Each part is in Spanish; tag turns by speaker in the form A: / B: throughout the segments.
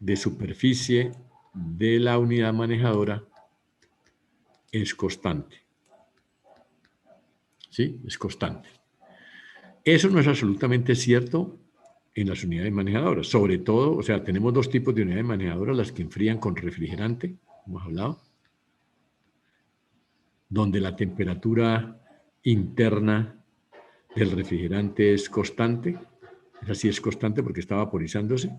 A: de superficie de la unidad manejadora es constante. ¿Sí? Es constante. Eso no es absolutamente cierto en las unidades manejadoras. Sobre todo, o sea, tenemos dos tipos de unidades manejadoras, las que enfrían con refrigerante, hemos hablado, donde la temperatura interna del refrigerante es constante. Esa sí es constante porque está vaporizándose.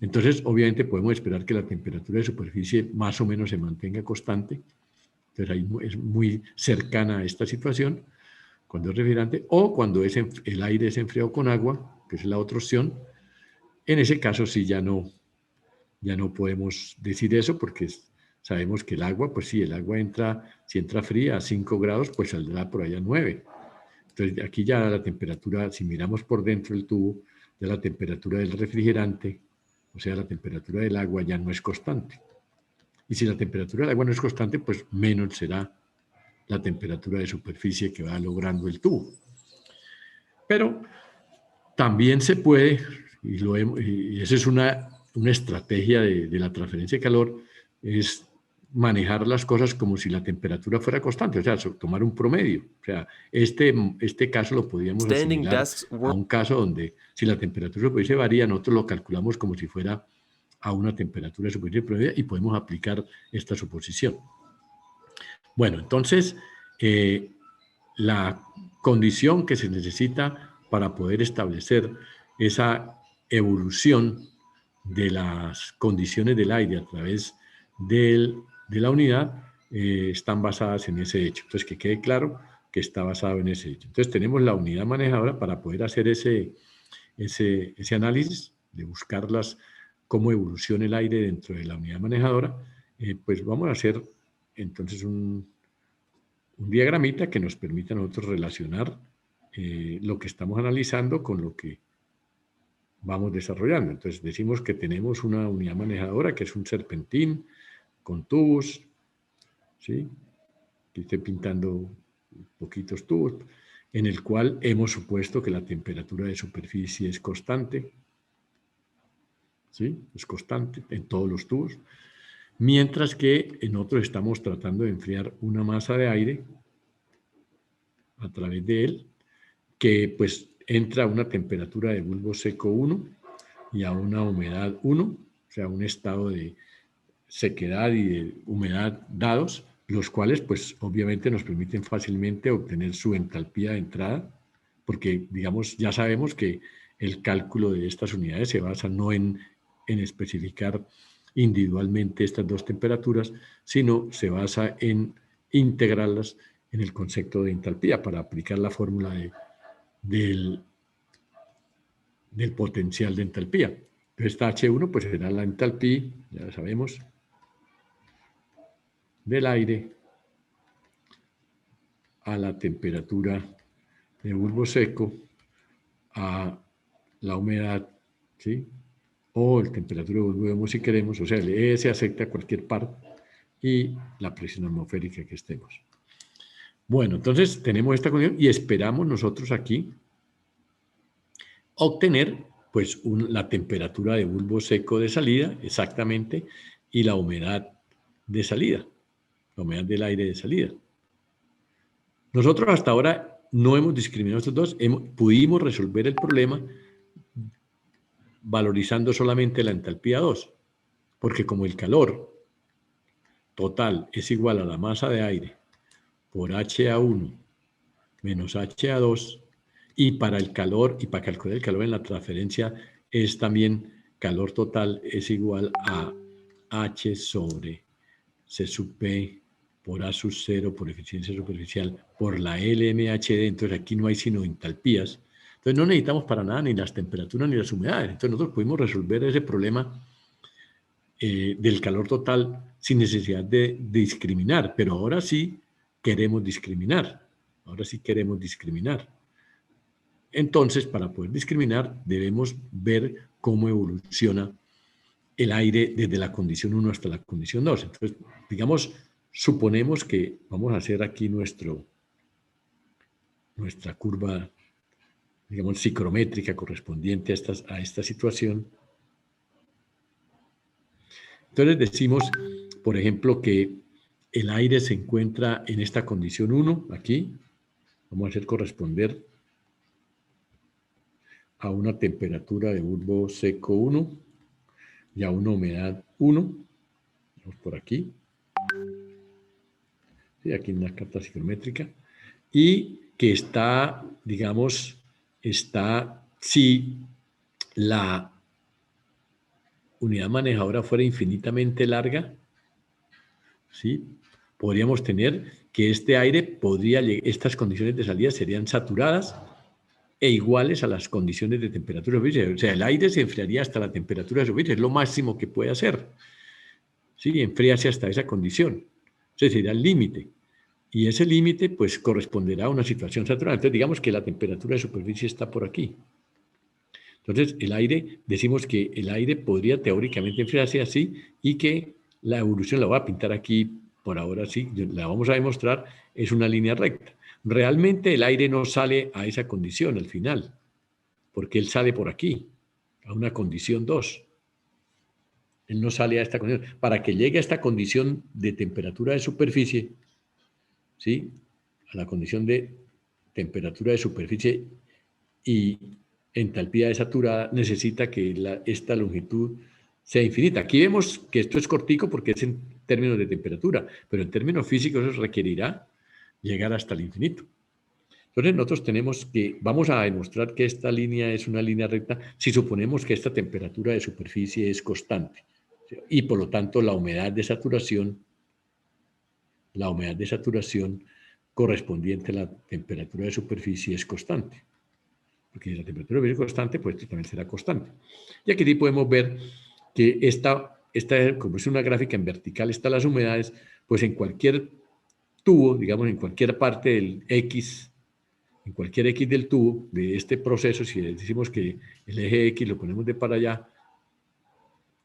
A: Entonces, obviamente, podemos esperar que la temperatura de superficie más o menos se mantenga constante. Entonces, ahí es muy cercana a esta situación cuando es refrigerante, o cuando el aire es enfriado con agua, que es la otra opción. En ese caso sí ya no podemos decir eso, porque sabemos que el agua, pues sí, el agua si entra fría a 5 grados, pues saldrá por allá a 9. Entonces aquí ya la temperatura, si miramos por dentro del tubo, ya la temperatura del refrigerante, o sea, la temperatura del agua ya no es constante. Y si la temperatura del agua no es constante, pues menos será la temperatura de superficie que va logrando el tubo. Pero también se puede, y esa es una estrategia de la transferencia de calor, es manejar las cosas como si la temperatura fuera constante, o sea, tomar un promedio. O sea, este caso lo podríamos asimilar a un caso donde si la temperatura de superficie varía, nosotros lo calculamos como si fuera a una temperatura de superficie promedio y podemos aplicar esta suposición. Bueno, entonces, la condición que se necesita para poder establecer esa evolución de las condiciones del aire a través de la unidad están basadas en ese hecho. Entonces, que quede claro que está basado en ese hecho. Entonces, tenemos la unidad manejadora para poder hacer ese análisis, de buscarlas, cómo evoluciona el aire dentro de la unidad manejadora. Pues vamos a hacer entonces un diagramita que nos permita a nosotros relacionar lo que estamos analizando con lo que vamos desarrollando. Entonces decimos que tenemos una unidad manejadora que es un serpentín con tubos, ¿sí? Aquí estoy pintando poquitos tubos, en el cual hemos supuesto que la temperatura de superficie es constante, ¿sí? Es constante en todos los tubos, mientras que en otros estamos tratando de enfriar una masa de aire a través de él, que pues entra a una temperatura de bulbo seco 1 y a una humedad 1, o sea, un estado de sequedad y de humedad dados, los cuales pues obviamente nos permiten fácilmente obtener su entalpía de entrada, porque digamos ya sabemos que el cálculo de estas unidades se basa no en especificar individualmente estas dos temperaturas, sino se basa en integrarlas en el concepto de entalpía para aplicar la fórmula del potencial de entalpía. Entonces, esta H1 pues será la entalpía, ya lo sabemos, del aire a la temperatura de bulbo seco a la humedad, ¿sí? O la temperatura de bulbo húmedo si queremos, o sea, el ES acepta cualquier par y la presión atmosférica que estemos. Bueno, entonces tenemos esta condición y esperamos nosotros aquí obtener pues la temperatura de bulbo seco de salida exactamente y la humedad de salida, la humedad del aire de salida. Nosotros hasta ahora no hemos discriminado estos dos, pudimos resolver el problema valorizando solamente la entalpía 2, porque como el calor total es igual a la masa de aire por HA1 menos HA2, y para el calor, y para calcular el calor en la transferencia, es también calor total es igual a H sobre C sub P por A sub 0 por eficiencia superficial por la LMHD. Entonces aquí no hay sino entalpías. Entonces no necesitamos para nada ni las temperaturas ni las humedades. Entonces nosotros pudimos resolver ese problema del calor total sin necesidad de discriminar, pero ahora sí queremos discriminar. Ahora sí queremos discriminar. Entonces, para poder discriminar, debemos ver cómo evoluciona el aire desde la condición 1 hasta la condición 2. Entonces, digamos, suponemos que vamos a hacer aquí nuestra curva, digamos, psicométrica correspondiente a esta situación. Entonces decimos, por ejemplo, que el aire se encuentra en esta condición 1, aquí. Vamos a hacer corresponder a una temperatura de bulbo seco 1 y a una humedad 1. Vamos por aquí. Sí, aquí en la carta psicométrica. Y que está, digamos, si la unidad manejadora fuera infinitamente larga, ¿sí? Podríamos tener que este aire estas condiciones de salida serían saturadas e iguales a las condiciones de temperatura superficial. O sea, el aire se enfriaría hasta la temperatura de superficie, es lo máximo que puede hacer. ¿Sí? Enfriarse hasta esa condición. Ese sería el límite. Y ese límite, pues, corresponderá a una situación saturada. Entonces, digamos que la temperatura de superficie está por aquí. Entonces, el aire, decimos que el aire podría teóricamente enfriarse así y que la evolución, la voy a pintar aquí por ahora sí, la vamos a demostrar, es una línea recta. Realmente el aire no sale a esa condición al final, porque él sale por aquí, a una condición 2. Él no sale a esta condición. Para que llegue a esta condición de temperatura de superficie, ¿sí? A la condición de temperatura de superficie y entalpía desaturada, necesita que esta longitud sea infinita. Aquí vemos que esto es cortico porque es en términos de temperatura, pero en términos físicos eso requerirá llegar hasta el infinito. Entonces nosotros vamos a demostrar que esta línea es una línea recta si suponemos que esta temperatura de superficie es constante y por lo tanto la humedad de saturación correspondiente a la temperatura de superficie es constante. Porque si la temperatura es constante, pues esto también será constante. Y aquí sí podemos ver que como es una gráfica en vertical, están las humedades, pues en cualquier tubo, digamos en cualquier parte del X, en cualquier X del tubo, de este proceso, si decimos que el eje X lo ponemos de para allá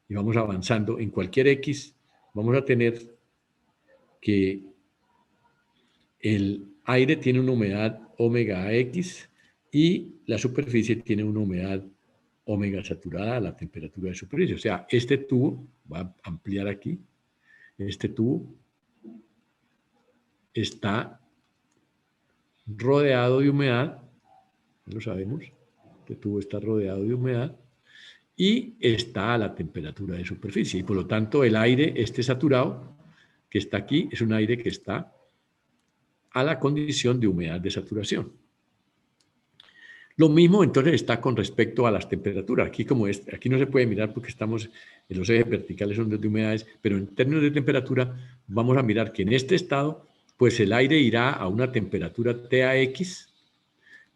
A: y vamos avanzando, en cualquier X vamos a tener que el aire tiene una humedad omega X y la superficie tiene una humedad omega saturada a la temperatura de superficie. O sea, este tubo, va a ampliar aquí, este tubo está rodeado de humedad, lo sabemos, este tubo está rodeado de humedad y está a la temperatura de superficie. Y por lo tanto, el aire, este saturado, que está aquí, es un aire que está a la condición de humedad de saturación. Lo mismo entonces está con respecto a las temperaturas. Aquí no se puede mirar porque estamos en los ejes verticales son de humedades, pero en términos de temperatura vamos a mirar que en este estado, pues el aire irá a una temperatura TAX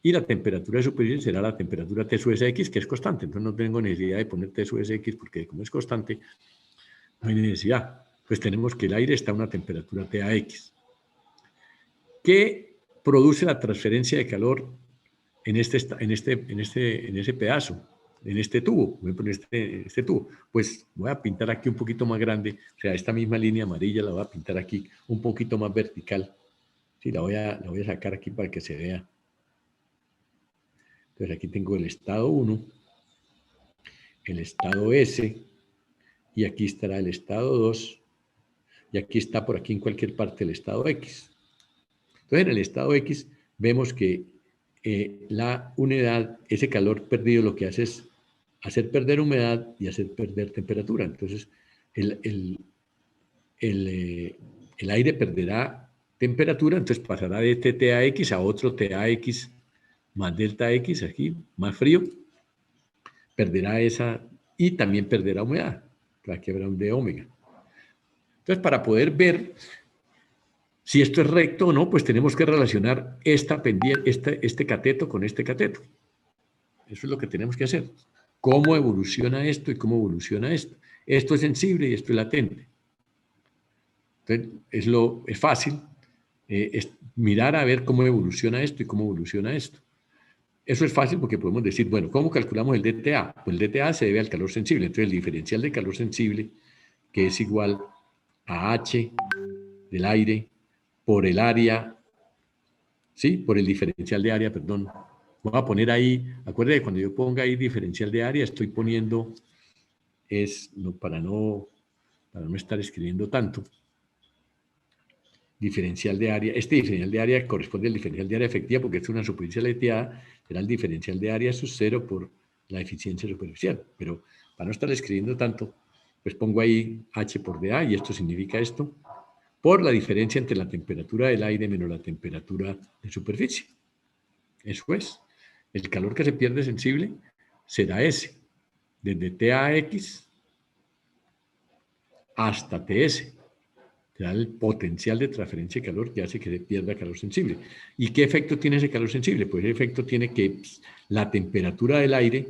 A: y la temperatura de superficie será la temperatura T sub SX, que es constante. Entonces no tengo necesidad de poner T sub SX porque como es constante, no hay necesidad. Pues tenemos que el aire está a una temperatura TAX. ¿Qué produce la transferencia de calor en ese pedazo, en este tubo? Voy a poner este tubo. Pues voy a pintar aquí un poquito más grande, o sea, esta misma línea amarilla la voy a pintar aquí un poquito más vertical. Sí, la voy a sacar aquí para que se vea. Entonces aquí tengo el estado 1, el estado S, y aquí estará el estado 2, y aquí está por aquí en cualquier parte el estado X. Entonces en el estado X vemos que la unidad, ese calor perdido, lo que hace es hacer perder humedad y hacer perder temperatura. Entonces, el aire perderá temperatura, entonces pasará de TTAX a otro TAX más delta X, aquí, más frío, perderá esa y también perderá humedad, aquí habrá un de omega. Entonces, para poder ver si esto es recto o no, pues tenemos que relacionar este cateto con este cateto. Eso es lo que tenemos que hacer. ¿Cómo evoluciona esto y cómo evoluciona esto? Esto es sensible y esto es latente. Entonces, es fácil es mirar a ver cómo evoluciona esto y cómo evoluciona esto. Eso es fácil porque podemos decir, bueno, ¿cómo calculamos el DTA? Pues el DTA se debe al calor sensible. Entonces, el diferencial de calor sensible, que es igual a H del aire por el área, ¿sí? Por el diferencial de área, perdón. Voy a poner ahí, acuérdense, cuando yo ponga ahí diferencial de área, estoy poniendo, para no para no estar escribiendo tanto. Diferencial de área. Este diferencial de área corresponde al diferencial de área efectiva porque es una superficie aleteada, será el diferencial de área sub 0 por la eficiencia superficial. Pero para no estar escribiendo tanto, pues pongo ahí H por dA y esto significa esto, por la diferencia entre la temperatura del aire menos la temperatura de superficie. Eso es. El calor que se pierde sensible será S, desde TAX hasta TS. Será el potencial de transferencia de calor que hace que se pierda calor sensible. ¿Y qué efecto tiene ese calor sensible? Pues ese efecto tiene que la temperatura del aire,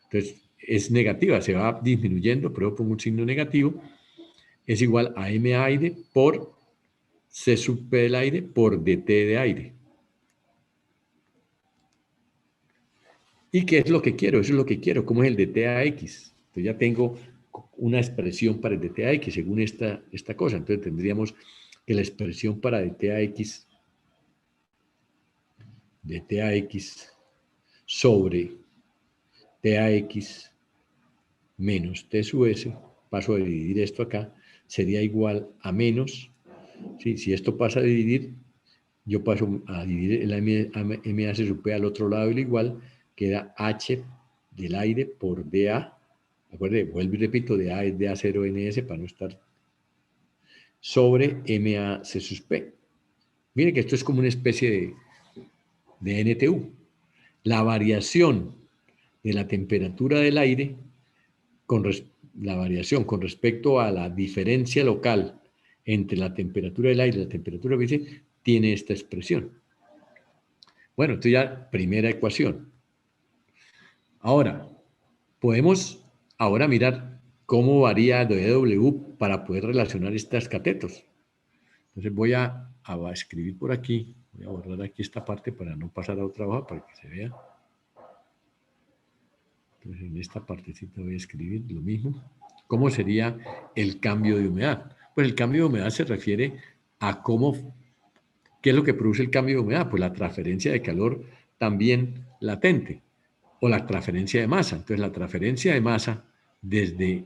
A: entonces, es negativa, se va disminuyendo, pero pongo un signo negativo, es igual a M aire por C sub P del aire por DT de aire. ¿Y qué es lo que quiero? Eso es lo que quiero. ¿Cómo es el DTAX? Entonces ya tengo una expresión para el DTAX según esta cosa. Entonces tendríamos que la expresión para DTAX sobre TAX menos T sub S, paso a dividir esto acá, sería igual a menos, ¿sí? Si esto pasa a dividir, yo paso a dividir el MA sub P al otro lado del igual, queda H del aire por dA, acuérdense, vuelvo y repito, dA es dA0NS para no estar, sobre MA C sub P. Miren que esto es como una especie de NTU. La variación de la temperatura del aire, la variación con respecto a la diferencia local entre la temperatura del aire y la temperatura de la superficie, tiene esta expresión. Bueno, esto ya primera ecuación. Ahora, podemos ahora mirar cómo varía W para poder relacionar estas catetos. Entonces voy a escribir por aquí, voy a borrar aquí esta parte para no pasar a otra hoja para que se vea. Entonces en esta partecita voy a escribir lo mismo. ¿Cómo sería el cambio de humedad? Pues el cambio de humedad se refiere a ¿qué es lo que produce el cambio de humedad? Pues la transferencia de calor también latente o la transferencia de masa. Entonces la transferencia de masa desde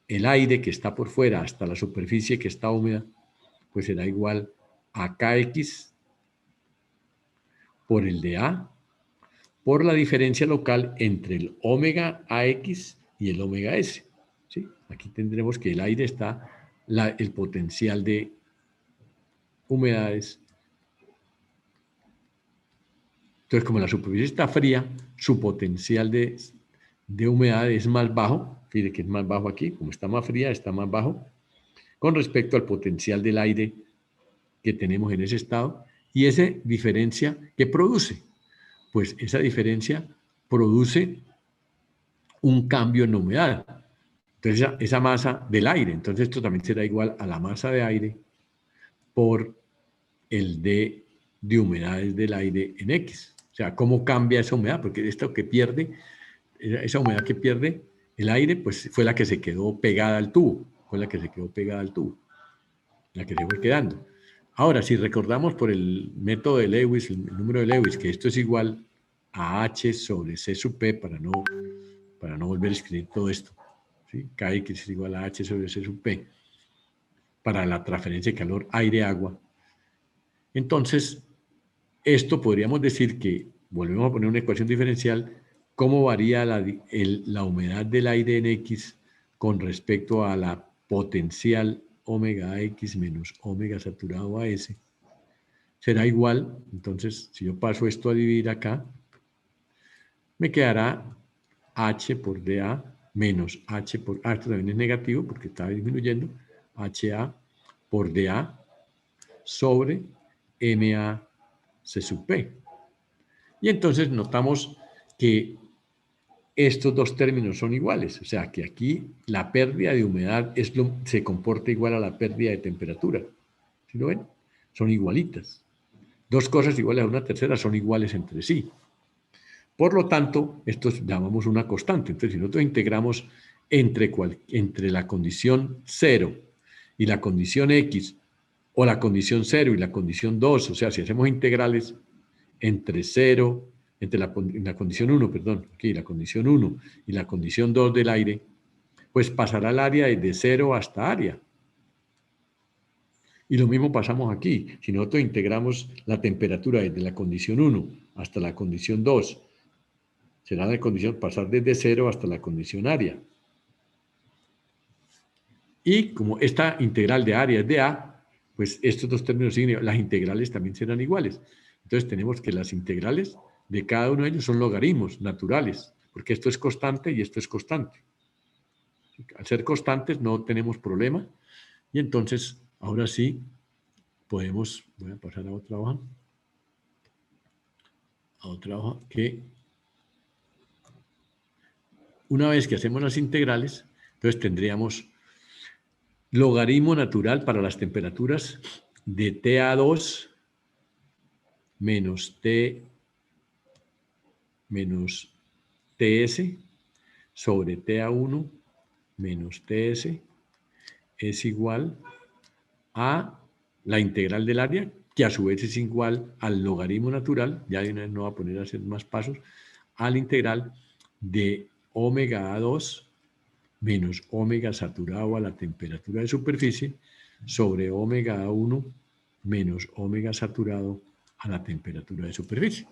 A: el aire que está por fuera hasta la superficie que está húmeda, pues será igual a Kx por el dA por la diferencia local entre el omega AX y el omega S. ¿Sí? Aquí tendremos que el aire está, el potencial de humedades. Entonces, como la superficie está fría, su potencial de humedad es más bajo. Fíjate que es más bajo aquí, como está más fría, está más bajo, con respecto al potencial del aire que tenemos en ese estado. Y esa diferencia, ¿qué produce? Pues esa diferencia produce un cambio en la humedad. Entonces, esa masa del aire, entonces esto también será igual a la masa de aire por el D de humedades del aire en X. O sea, ¿cómo cambia esa humedad? Porque esto que pierde, esa humedad que pierde el aire, pues fue la que se quedó pegada al tubo, la que se fue quedando. Ahora, si recordamos por el método de Lewis, el número de Lewis, que esto es igual a H sobre C sub P, para no volver a escribir todo esto, ¿sí? Kx es igual a H sobre C sub P, para la transferencia de calor aire-agua. Entonces, esto podríamos decir que, volvemos a poner una ecuación diferencial, cómo varía la humedad del aire en X con respecto a la potencial omega X menos omega saturado a S. Será igual, entonces, si yo paso esto a dividir acá, me quedará H por dA menos H por, esto también es negativo porque está disminuyendo, HA por dA sobre MA C sub P. Y entonces notamos que estos dos términos son iguales, o sea que aquí la pérdida de humedad se comporta igual a la pérdida de temperatura. ¿Sí lo ven? Son igualitas. Dos cosas iguales a una tercera son iguales entre sí. Por lo tanto, esto llamamos una constante. Entonces, si nosotros integramos entre la condición 0 y la condición X, o la condición 0 y la condición 2, o sea, si hacemos integrales entre 0, entre la condición 1, perdón, aquí la condición 1 y la condición 2 del aire, pues pasará el área desde 0 hasta área. Y lo mismo pasamos aquí. Si nosotros integramos la temperatura desde la condición 1 hasta la condición 2, será la condición pasar desde 0 hasta la condición área. Y como esta integral de área es de A, pues estos dos términos siguen, las integrales también serán iguales. Entonces tenemos que las integrales de cada uno de ellos son logaritmos naturales, porque esto es constante y esto es constante. Al ser constantes no tenemos problema. Y entonces, ahora sí, podemos, voy a pasar a otra hoja, que una vez que hacemos las integrales, entonces tendríamos logaritmo natural para las temperaturas de TA2 menos T menos TS sobre TA1 menos TS es igual a la integral del área, que a su vez es igual al logaritmo natural, ya de una vez no va a poner a hacer más pasos, a la integral de omega A2 menos omega saturado a la temperatura de superficie sobre omega A1 menos omega saturado a la temperatura de superficie.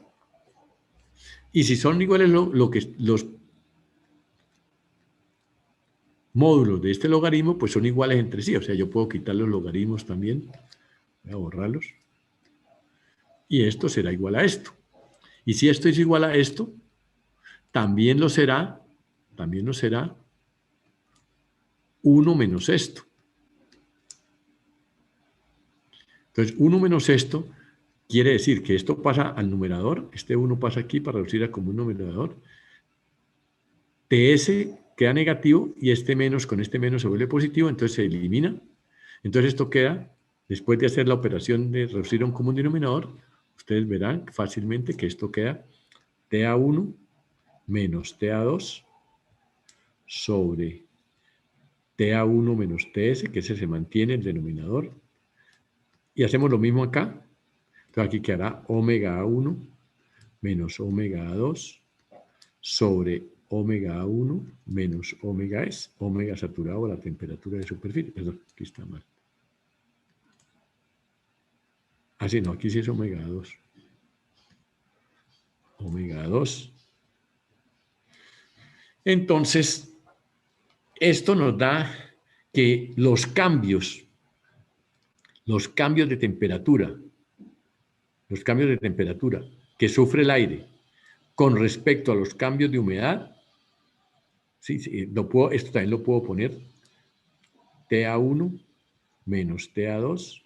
A: Y si son iguales los módulos de este logaritmo, pues son iguales entre sí. O sea, yo puedo quitar los logaritmos también. Voy a borrarlos. Y esto será igual a esto. Y si esto es igual a esto, también lo será 1 menos esto. Entonces, 1 menos esto quiere decir que esto pasa al numerador, este 1 pasa aquí para reducir a como un numerador. TS queda negativo y este menos con este menos se vuelve positivo, entonces se elimina. Entonces esto queda, después de hacer la operación de reducir a un común denominador, ustedes verán fácilmente que esto queda TA1 menos TA2 sobre TA1 menos TS, que ese se mantiene el denominador. Y hacemos lo mismo acá. Entonces aquí quedará omega A1 menos omega A2 sobre omega A1 menos omega S, omega saturado a la temperatura de superficie. Perdón, aquí está mal. Ah, sí, no, aquí sí es omega A2. Omega 2. Entonces, esto nos da que los cambios de temperatura, que sufre el aire con respecto a los cambios de humedad, sí, esto también lo puedo poner, TA1 menos TA2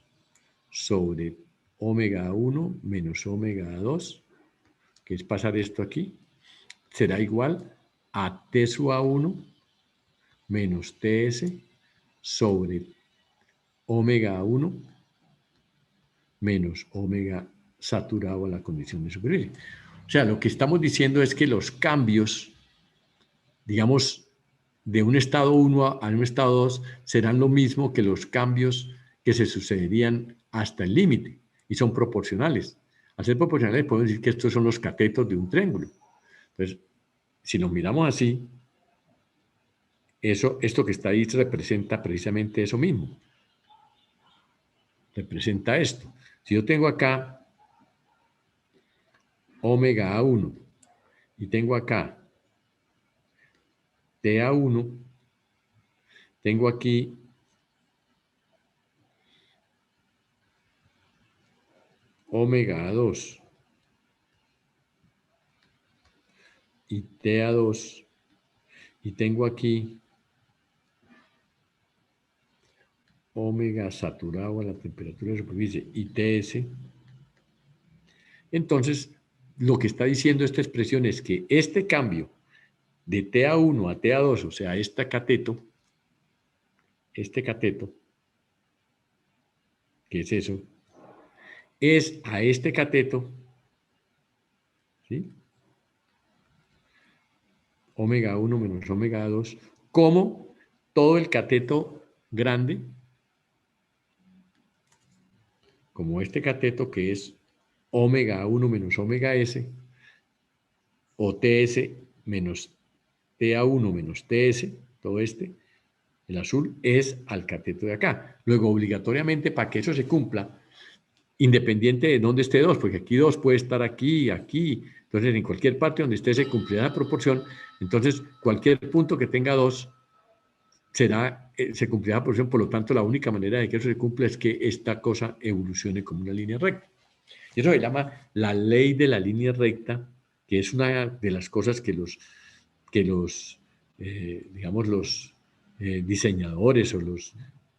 A: sobre omega 1 menos omega 2, que es pasar esto aquí, será igual a T sub A1 menos TS sobre omega 1 menos omega saturado a la condición de superficie. O sea, lo que estamos diciendo es que los cambios, digamos, de un estado 1 a un estado 2 serán lo mismo que los cambios que se sucederían hasta el límite y son proporcionales. Al ser proporcionales podemos decir que estos son los catetos de un triángulo. Entonces, si nos miramos así, esto que está ahí representa precisamente eso mismo. Representa esto. Si yo tengo acá omega A1 y tengo acá TA1, tengo aquí omega A2 y TA2 y tengo aquí omega saturado a la temperatura de superficie y TS, entonces lo que está diciendo esta expresión es que este cambio de TA1 a TA2, o sea, este cateto, que es eso, es a este cateto, ¿sí? Omega 1 menos omega 2, como todo el cateto grande, como este cateto que es omega 1 menos omega S, o TS menos TA1 menos TS, todo este, El azul es al cateto de acá. Luego, obligatoriamente, para que eso se cumpla, independiente de dónde esté 2, porque aquí 2 puede estar aquí, aquí. Entonces, en cualquier parte donde esté se cumplirá la proporción. Entonces, cualquier punto que tenga 2 se cumplirá la proporción. Por lo tanto, la única manera de que eso se cumpla es que esta cosa evolucione como una línea recta. Y eso se llama la ley de la línea recta, que es una de las cosas que digamos, los diseñadores o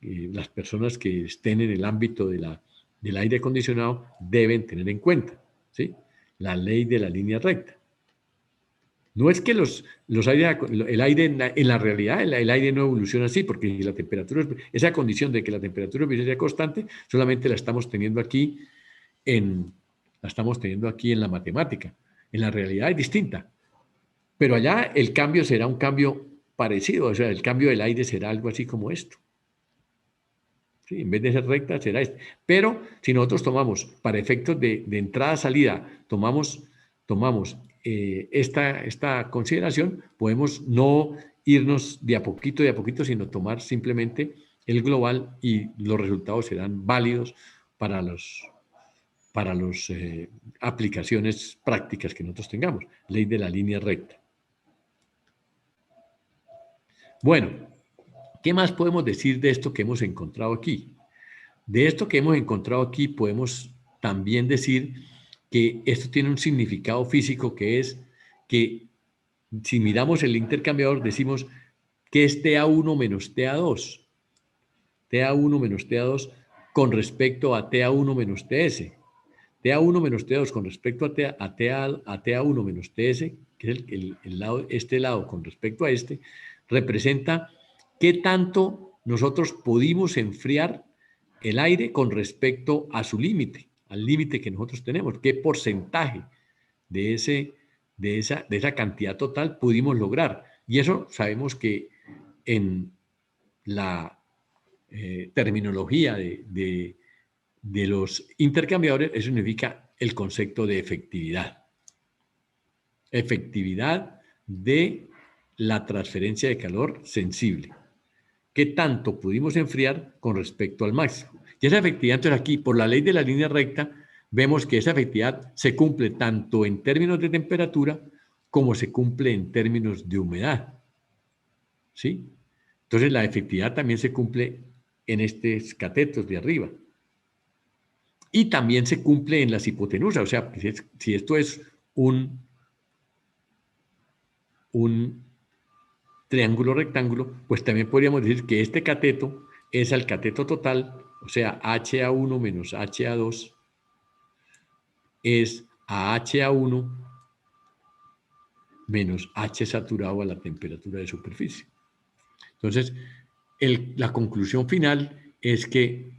A: las personas que estén en el ámbito del aire acondicionado deben tener en cuenta, ¿sí? La ley de la línea recta. No es que el aire en la realidad, el aire no evoluciona así, porque la temperatura, esa condición de que la temperatura sea constante, solamente la estamos teniendo aquí en la matemática. En la realidad es distinta. Pero allá el cambio será un cambio parecido, o sea, el cambio del aire será algo así como esto. ¿Sí? En vez de ser recta, será esto. Pero si nosotros tomamos, para efectos de entrada-salida, tomamos esta consideración, podemos no irnos de a poquito, sino tomar simplemente el global y los resultados serán válidos para las aplicaciones prácticas que nosotros tengamos. Ley de la línea recta. Bueno, ¿qué más podemos decir de esto que hemos encontrado aquí? De esto que hemos encontrado aquí podemos también decir que esto tiene un significado físico, que es que si miramos el intercambiador decimos que es TA1 menos TA2. TA1 menos TA2 con respecto a TA1 menos TS. TA1 menos T2 con respecto a TA1 menos TS, que es este lado con respecto a este, representa qué tanto nosotros pudimos enfriar el aire con respecto a su límite, al límite que nosotros tenemos, qué porcentaje de esa cantidad total pudimos lograr. Y eso sabemos que en la terminología de los intercambiadores, eso significa el concepto de efectividad. Efectividad de la transferencia de calor sensible. ¿Qué tanto pudimos enfriar con respecto al máximo? Y esa efectividad, entonces aquí, por la ley de la línea recta, vemos que esa efectividad se cumple tanto en términos de temperatura como se cumple en términos de humedad. ¿Sí? Entonces la efectividad también se cumple en estos catetos de arriba. Y también se cumple en las hipotenusas, o sea, si esto es un triángulo rectángulo, pues también podríamos decir que este cateto es el cateto total, o sea, HA1 menos HA2 es a HA1 menos H saturado a la temperatura de superficie. Entonces, la conclusión final es que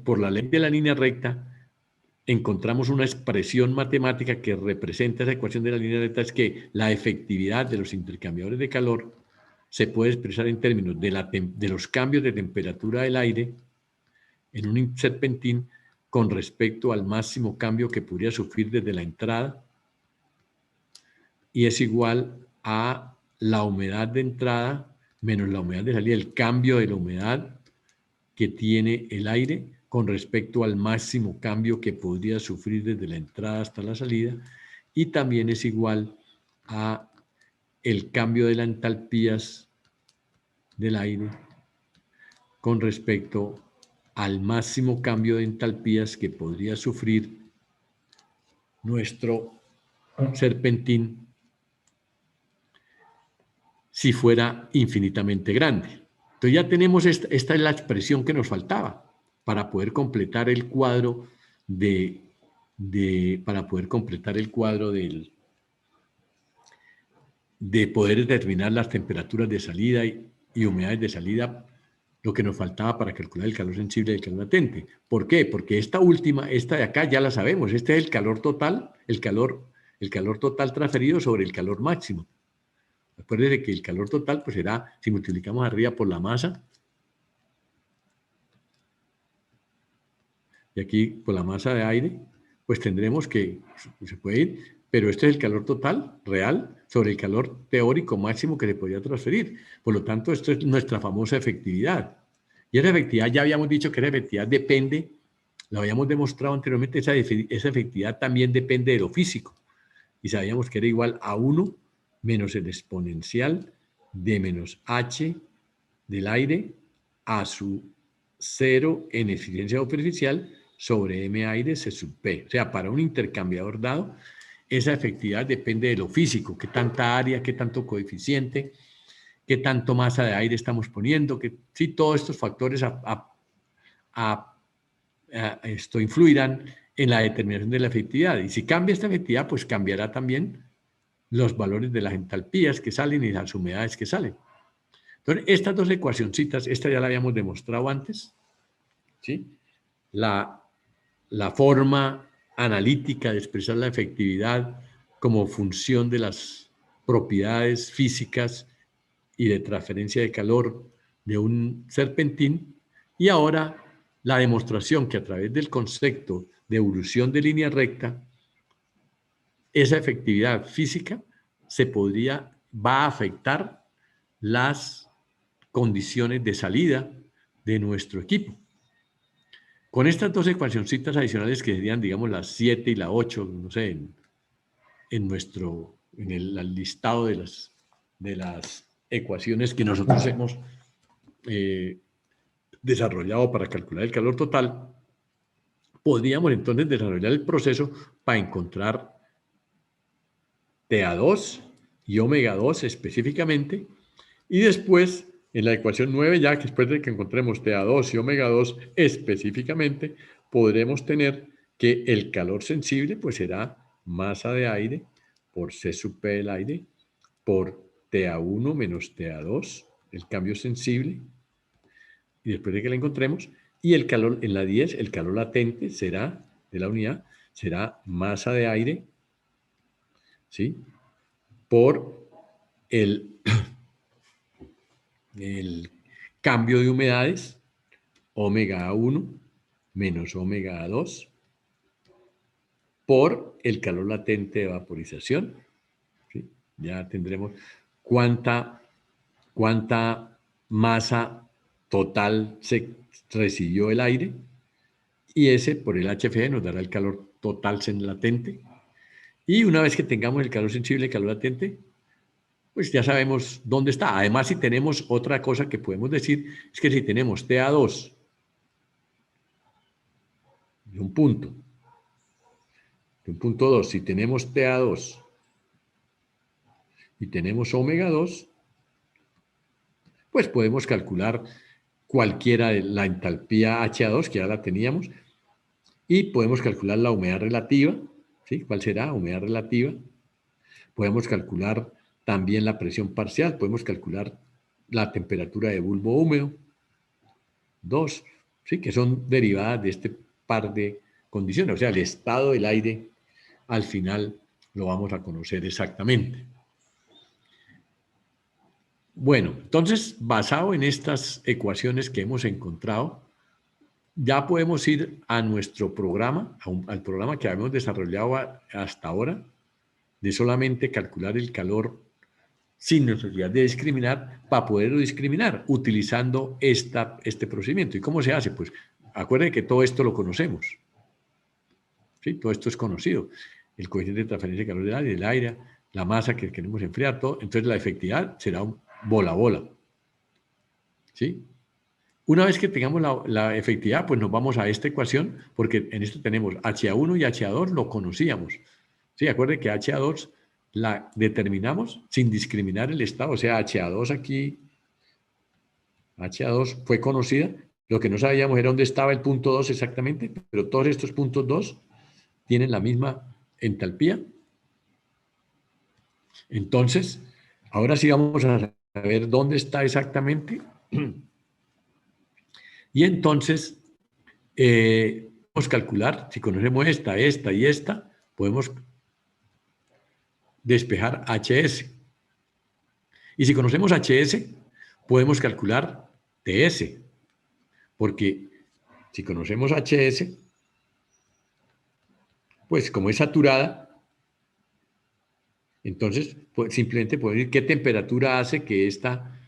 A: por la ley de la línea recta encontramos una expresión matemática que representa esa ecuación de la línea recta, es que la efectividad de los intercambiadores de calor se puede expresar en términos de los cambios de temperatura del aire en un serpentín con respecto al máximo cambio que podría sufrir desde la entrada, y es igual a la humedad de entrada menos la humedad de salida, el cambio de la humedad que tiene el aire con respecto al máximo cambio que podría sufrir desde la entrada hasta la salida, y también es igual a el cambio de las entalpías del aire con respecto al máximo cambio de entalpías que podría sufrir nuestro serpentín si fuera infinitamente grande. Entonces ya tenemos esta es la expresión que nos faltaba para poder completar el cuadro para poder completar el cuadro de poder determinar las temperaturas de salida y humedades de salida, lo que nos faltaba para calcular el calor sensible y el calor latente. ¿Por qué? Porque esta de acá ya la sabemos, este es el calor total, el calor total transferido sobre el calor máximo. Acuérdense que el calor total pues será, si multiplicamos arriba por la masa, y aquí por la masa de aire, pues tendremos que, se puede ir, pero este es el calor total real sobre el calor teórico máximo que se podría transferir. Por lo tanto, esto es nuestra famosa efectividad. Y esa efectividad, ya habíamos dicho que esa efectividad depende, lo habíamos demostrado anteriormente, esa efectividad también depende de lo físico. Y sabíamos que era igual a 1 menos el exponencial de menos h del aire a su 0 en eficiencia superficial sobre m aire c sub p. O sea, para un intercambiador dado, esa efectividad depende de lo físico, qué tanta área, qué tanto coeficiente, qué tanto masa de aire estamos poniendo, que sí, todos estos factores esto influirán en la determinación de la efectividad. Y si cambia esta efectividad, pues cambiará también los valores de las entalpías que salen y las humedades que salen. Entonces, estas dos ecuacioncitas, esta ya la habíamos demostrado antes, ¿sí? La forma analítica de expresar la efectividad como función de las propiedades físicas y de transferencia de calor de un serpentín, y ahora la demostración que a través del concepto de evolución de línea recta, esa efectividad física va a afectar las condiciones de salida de nuestro equipo. Con estas dos ecuacioncitas adicionales que serían, digamos, las 7 y la 8, no sé, en el listado de las ecuaciones que nosotros hemos desarrollado para calcular el calor total, podríamos entonces desarrollar el proceso para encontrar TA2 y omega 2 específicamente, y después en la ecuación 9, ya que después de que encontremos TA2 y omega 2 específicamente, podremos tener que el calor sensible pues será masa de aire por C sub P del aire por TA1 menos TA2, el cambio sensible, y después de que la encontremos, y el calor en la 10, el calor latente será, de la unidad, será masa de aire, ¿sí? Por el cambio de humedades, omega A1 menos omega A2, por el calor latente de vaporización, ¿sí? Ya tendremos cuánta masa total se recibió el aire, y ese por el HFE nos dará el calor total latente. Y una vez que tengamos el calor sensible y el calor latente, pues ya sabemos dónde está. Además, si tenemos otra cosa que podemos decir, es que si tenemos TA2 de un punto 2, si tenemos TA2 y tenemos omega 2, pues podemos calcular cualquiera de la entalpía HA2, que ya la teníamos, y podemos calcular la humedad relativa, ¿sí? ¿Cuál será? Humedad relativa. Podemos calcular también la presión parcial, podemos calcular la temperatura de bulbo húmedo, 2, ¿sí? Que son derivadas de este par de condiciones, o sea, el estado del aire al final lo vamos a conocer exactamente. Bueno, entonces, basado en estas ecuaciones que hemos encontrado, ya podemos ir a nuestro programa, al programa que habíamos desarrollado hasta ahora, de solamente calcular el calor sin necesidad de discriminar, para poderlo discriminar utilizando este procedimiento. ¿Y cómo se hace? Pues acuérdense que todo esto lo conocemos, ¿sí? Todo esto es conocido. El coeficiente de transferencia de calor del aire, la masa que queremos enfriar, todo. Entonces la efectividad será un bola-bola, ¿sí? Una vez que tengamos la efectividad, pues nos vamos a esta ecuación, porque en esto tenemos HA1 y HA2, lo conocíamos. Sí, acuérdense que HA2 la determinamos sin discriminar el estado, o sea, HA2 aquí, HA2 fue conocida, lo que no sabíamos era dónde estaba el punto 2 exactamente, pero todos estos puntos 2 tienen la misma entalpía. Entonces, ahora sí vamos a saber dónde está exactamente. Y entonces, podemos calcular, si conocemos esta y esta, podemos despejar HS. Y si conocemos HS, podemos calcular TS, porque si conocemos HS, pues como es saturada, Entonces, pues, simplemente podemos decir qué temperatura hace que esta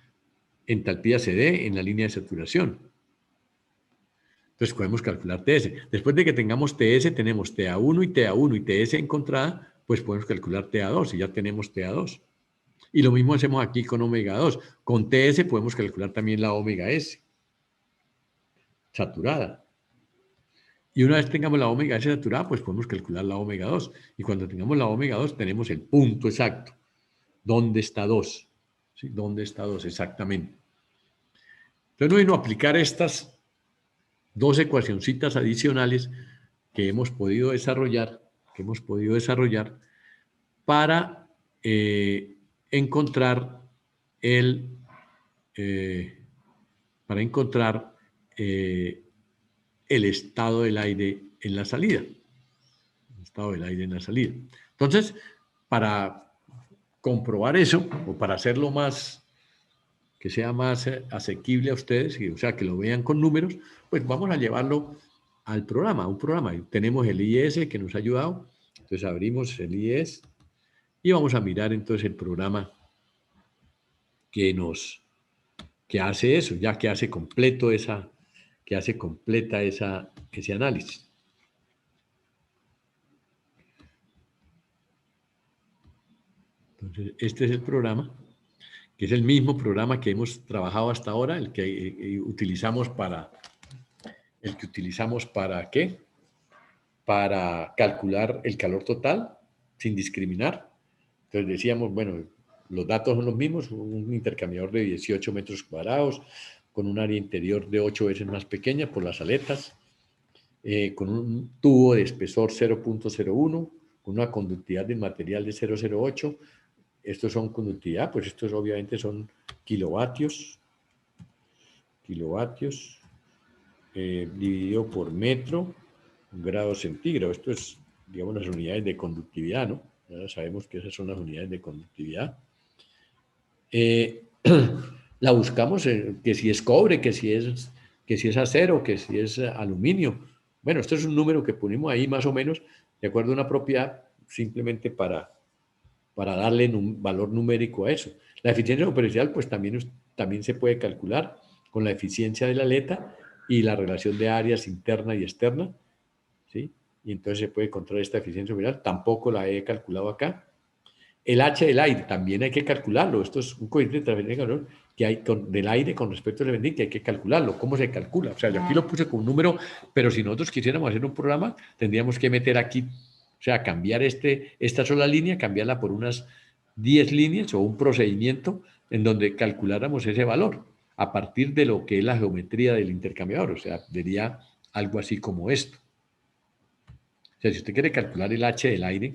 A: entalpía se dé en la línea de saturación. Entonces podemos calcular TS. Después de que tengamos TS, tenemos TA1 y TA1 y TS encontrada, pues podemos calcular TA2 y ya tenemos TA2. Y lo mismo hacemos aquí con omega 2. Con TS podemos calcular también la omega S saturada. Y una vez tengamos la omega S saturada, pues podemos calcular la omega 2. Y cuando tengamos la omega 2, tenemos el punto exacto. ¿Dónde está 2? ¿Sí? ¿Dónde está 2? Exactamente. Entonces, no aplicar estas dos ecuacioncitas adicionales que hemos podido desarrollar, para encontrar el el estado del aire en la salida. El estado del aire en la salida. Entonces, para comprobar eso, o para hacerlo más, que sea más asequible a ustedes, o sea, que lo vean con números, pues vamos a llevarlo al programa, a un programa. Tenemos el IES que nos ha ayudado, entonces abrimos el IES y vamos a mirar entonces el programa que hace eso, ya que hace completa ese análisis. Entonces, este es el programa, que es el mismo programa que hemos trabajado hasta ahora, el que utilizamos para ¿qué? Para calcular el calor total sin discriminar. Entonces decíamos, bueno, los datos son los mismos, un intercambiador de 18 metros cuadrados, con un área interior de 8 veces más pequeña por las aletas, con un tubo de espesor 0.01, con una conductividad del material de 0.08. Estos son conductividad, pues estos obviamente son kilovatios, dividido por metro, grado centígrado. Esto es, digamos, las unidades de conductividad, ¿no? Ya sabemos que esas son las unidades de conductividad. La buscamos, que si es cobre, que si es acero, que si es aluminio. Bueno, esto es un número que ponemos ahí más o menos de acuerdo a una propiedad, simplemente para darle un valor numérico a eso. La eficiencia superficial, pues también se puede calcular con la eficiencia de la aleta y la relación de áreas interna y externa, ¿sí? Y entonces se puede encontrar esta eficiencia superficial. Tampoco la he calculado acá. El H del aire también hay que calcularlo. Esto es un coeficiente de transferencia de calor que hay del aire con respecto al elemento que hay que calcularlo. ¿Cómo se calcula? O sea, yo aquí lo puse con un número, pero si nosotros quisiéramos hacer un programa, tendríamos que meter aquí, o sea, cambiar esta sola línea, cambiarla por unas 10 líneas o un procedimiento en donde calculáramos ese valor a partir de lo que es la geometría del intercambiador. O sea, sería algo así como esto. O sea, si usted quiere calcular el H del aire,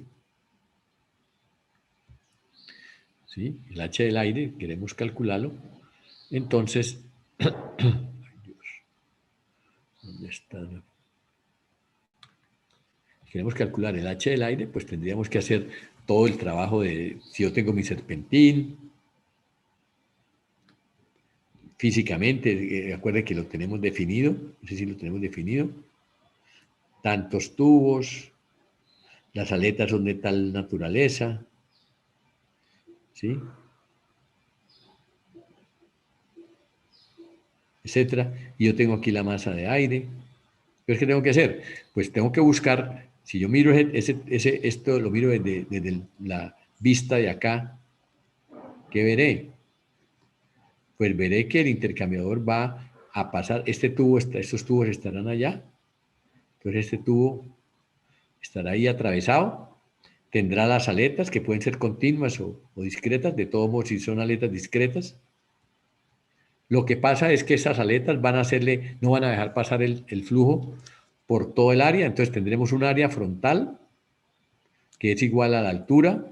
A: ¿sí? El H del aire, queremos calcularlo. Entonces, ay Dios, ¿dónde está? Si queremos calcular el H del aire, pues tendríamos que hacer todo el trabajo de, si yo tengo mi serpentín, físicamente, recuerden que lo tenemos definido, no sé si lo tenemos definido, tantos tubos, las aletas son de tal naturaleza, ¿sí? Etcétera. Y yo tengo aquí la masa de aire. Entonces, ¿qué tengo que hacer? Pues tengo que buscar, si yo miro esto lo miro desde la vista de acá, ¿qué veré? Pues veré que el intercambiador va a pasar, estos tubos estarán allá, entonces este tubo estará ahí atravesado, tendrá las aletas que pueden ser continuas o discretas, de todos modos si son aletas discretas. Lo que pasa es que esas aletas no van a dejar pasar el flujo por todo el área, entonces tendremos un área frontal que es igual a la altura,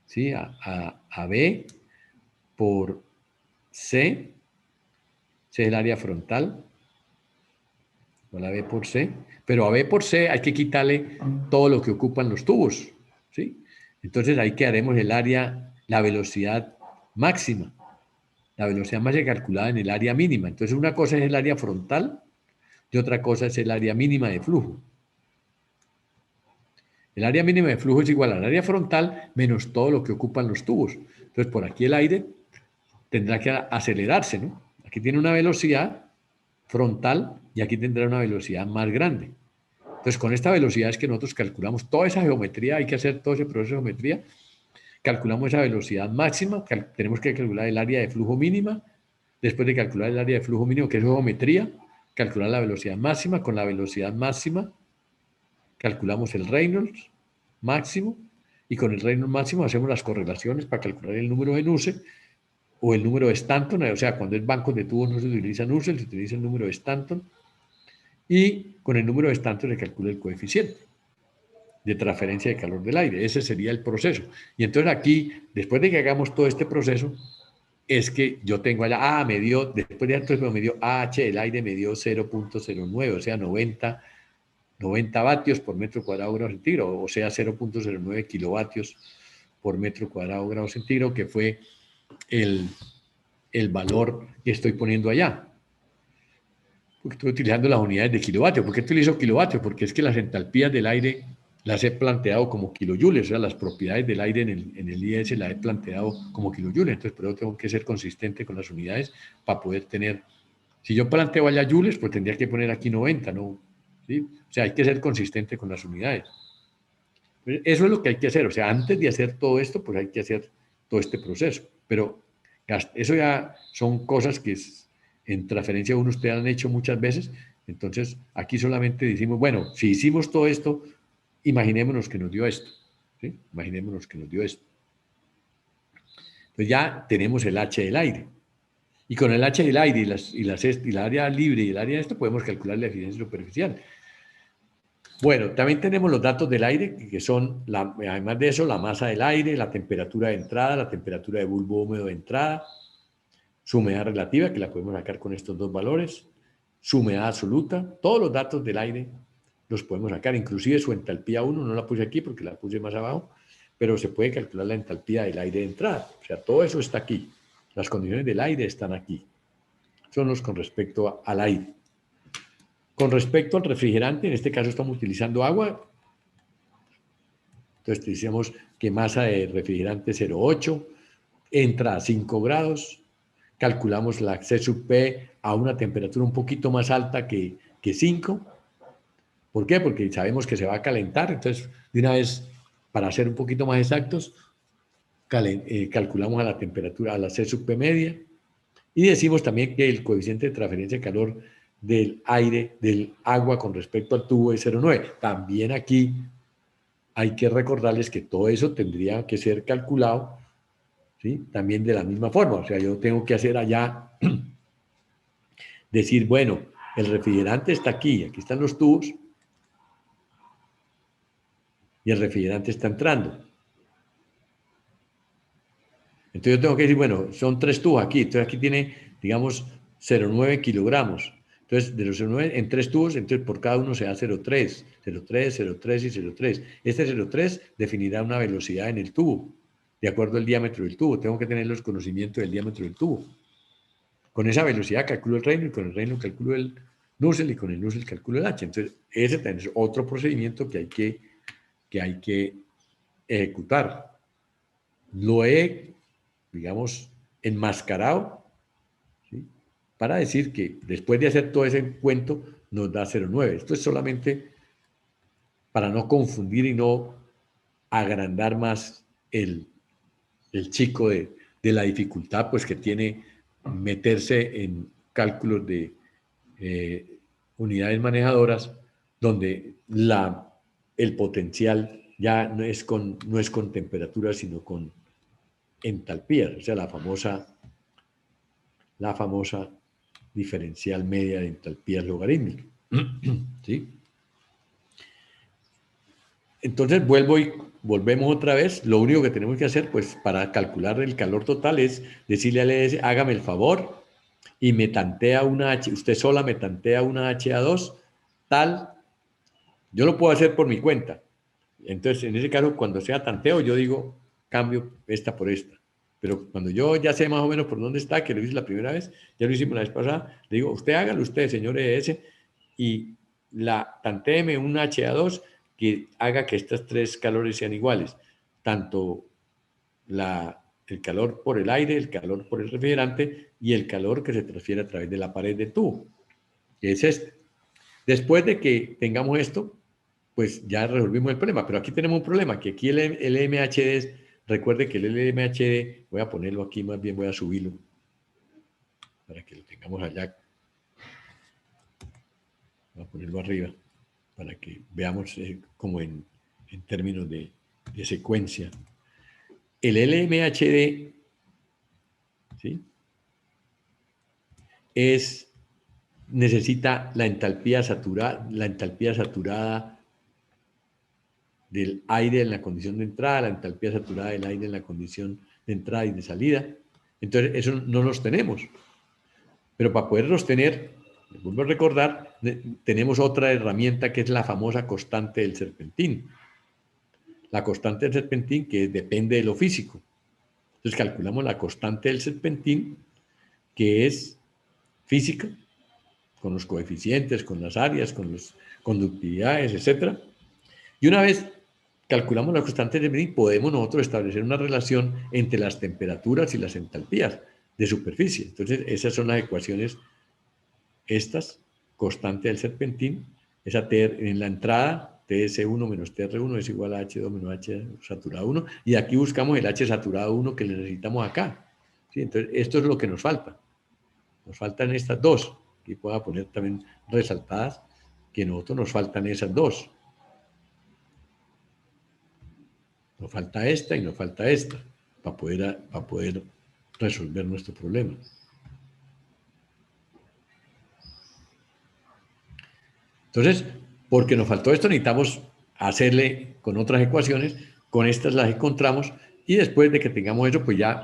A: ¿sí? a B por C, ese es el área frontal, igual a B por C, pero a B por C hay que quitarle todo lo que ocupan los tubos, ¿sí? Entonces ahí quedaremos el área, la velocidad máxima. La velocidad máxima calculada en el área mínima. Entonces una cosa es el área frontal y otra cosa es el área mínima de flujo. El área mínima de flujo es igual al área frontal menos todo lo que ocupan los tubos. Entonces, por aquí el aire tendrá que acelerarse, ¿no? Aquí tiene una velocidad frontal y aquí tendrá una velocidad más grande. Entonces, con esta velocidad es que nosotros calculamos toda esa geometría, hay que hacer todo ese proceso de geometría, calculamos esa velocidad máxima, tenemos que calcular el área de flujo mínima, después de calcular el área de flujo mínimo, que es geometría, calcular la velocidad máxima, con la velocidad máxima calculamos el Reynolds máximo, y con el Reynolds máximo hacemos las correlaciones para calcular el número de Nusselt o el número de Stanton, o sea, cuando es banco de tubos no se utiliza Nusselt, se utiliza el número de Stanton, y con el número de Stanton se calcula el coeficiente de transferencia de calor del aire. Ese sería el proceso. Y entonces aquí, después de que hagamos todo este proceso, es que yo tengo allá, me dio, después de esto me dio AH, el aire me dio 0.09, o sea, 90 vatios por metro cuadrado grado centígrado, o sea, 0.09 kilovatios por metro cuadrado grado centígrado, que fue el valor que estoy poniendo allá. Porque estoy utilizando las unidades de kilovatios. ¿Por qué utilizo kilovatios? Porque es que las entalpías del aire las he planteado como kilojoules, o sea, las propiedades del aire en el IS las he planteado como kilojoules. Entonces, por eso tengo que ser consistente con las unidades para poder tener. Si yo planteo allá joules, pues tendría que poner aquí 90, ¿no? ¿Sí? O sea, hay que ser consistente con las unidades. Eso es lo que hay que hacer. O sea, antes de hacer todo esto, pues hay que hacer todo este proceso. Pero eso ya son cosas que en transferencia 1 ustedes han hecho muchas veces. Entonces, aquí solamente decimos, bueno, si hicimos todo esto, imaginémonos que nos dio esto. ¿Sí? Imaginémonos que nos dio esto. Entonces ya tenemos el H del aire. Y con el H del aire y la área libre y el área de esto, podemos calcular la eficiencia superficial. Bueno, también tenemos los datos del aire, que son, además de eso, la masa del aire, la temperatura de entrada, la temperatura de bulbo húmedo de entrada, su humedad relativa, que la podemos sacar con estos dos valores, su humedad absoluta, todos los datos del aire los podemos sacar, inclusive su entalpía 1, no la puse aquí porque la puse más abajo, pero se puede calcular la entalpía del aire de entrada. O sea, todo eso está aquí. Las condiciones del aire están aquí. Son los con respecto al aire. Con respecto al refrigerante, en este caso estamos utilizando agua. Entonces decíamos que masa de refrigerante 0,8, entra a 5 grados, calculamos la C sub P a una temperatura un poquito más alta que 5. ¿Por qué? Porque sabemos que se va a calentar. Entonces, de una vez, para ser un poquito más exactos, calculamos a la temperatura, a la C sub P media, y decimos también que el coeficiente de transferencia de calor del aire, del agua con respecto al tubo es 0,9. También aquí hay que recordarles que todo eso tendría que ser calculado, ¿sí? También de la misma forma. O sea, yo tengo que hacer allá, decir, bueno, el refrigerante está aquí están los tubos, y el refrigerante está entrando. Entonces yo tengo que decir, bueno, son 3 tubos aquí, entonces aquí tiene, digamos, 0,9 kilogramos. Entonces, de los 0,9 en 3 tubos, entonces por cada uno se da 0,3, 0,3, 0,3 y 0,3. Este 0,3 definirá una velocidad en el tubo, de acuerdo al diámetro del tubo. Tengo que tener los conocimientos del diámetro del tubo. Con esa velocidad calculo el Reynolds, con el Reynolds calculo el Nusselt y con el Nusselt calculo el H. Entonces, ese también es otro procedimiento que hay que ejecutar. Lo he, digamos, enmascarado, ¿sí? Para decir que después de hacer todo ese cuento nos da 0,9. Esto es solamente para no confundir y no agrandar más el chico de la dificultad pues que tiene meterse en cálculos de unidades manejadoras donde el potencial ya no es con temperatura, sino con entalpías, o sea, la famosa diferencial media de entalpías logarítmica. ¿Sí? Entonces volvemos otra vez. Lo único que tenemos que hacer, pues, para calcular el calor total es decirle al ES, hágame el favor y me tantea una H, usted sola me tantea una HA2 tal. Yo lo puedo hacer por mi cuenta. Entonces, en ese caso, cuando sea tanteo, yo digo, cambio esta por esta. Pero cuando yo ya sé más o menos por dónde está, que lo hice la primera vez, ya lo hicimos la vez pasada, le digo, usted hágalo usted, señor ES, y tantéeme un HA2 que haga que estas tres calores sean iguales, tanto el calor por el aire, el calor por el refrigerante y el calor que se transfiere a través de la pared de tubo, que es este. Después de que tengamos esto, pues ya resolvimos el problema, pero aquí tenemos un problema, que aquí el LMHD, recuerde que el LMHD, voy a ponerlo aquí, más bien voy a subirlo, para que lo tengamos allá, voy a ponerlo arriba, para que veamos como en términos de secuencia. El LMHD, ¿sí?, necesita la entalpía saturada del aire en la condición de entrada, la entalpía saturada del aire en la condición de entrada y de salida. Entonces, eso no los tenemos. Pero para poderlos tener, les vuelvo a recordar, tenemos otra herramienta que es la famosa constante del serpentín. La constante del serpentín que depende de lo físico. Entonces calculamos la constante del serpentín, que es física, con los coeficientes, con las áreas, con las conductividades, etc. Y una vez calculamos la constante del serpentín, podemos nosotros establecer una relación entre las temperaturas y las entalpías de superficie. Entonces, esas son las ecuaciones, estas, constante del serpentín, esa T en la entrada, TS1 menos TR1 es igual a H2 menos H saturado 1, y aquí buscamos el H saturado 1 que le necesitamos acá. ¿Sí? Entonces, esto es lo que nos falta. Nos faltan estas dos. Aquí puedo poner también resaltadas que nosotros nos faltan esas dos. Nos falta esta y nos falta esta para poder resolver nuestro problema. Entonces, porque nos faltó esto, necesitamos hacerle con otras ecuaciones, con estas las encontramos, y después de que tengamos eso, pues ya,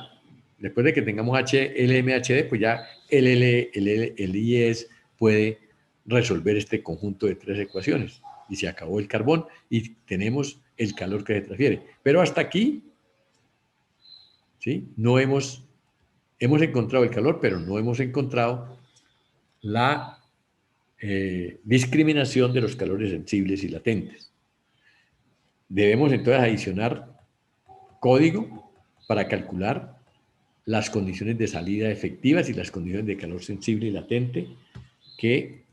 A: después de que tengamos LMHD, pues ya el IES puede resolver este conjunto de tres ecuaciones. Y se acabó el carbón y tenemos el calor que se transfiere. Pero hasta aquí, ¿sí?, no hemos encontrado el calor, pero no hemos encontrado la discriminación de los calores sensibles y latentes. Debemos entonces adicionar código para calcular las condiciones de salida efectivas y las condiciones de calor sensible y latente que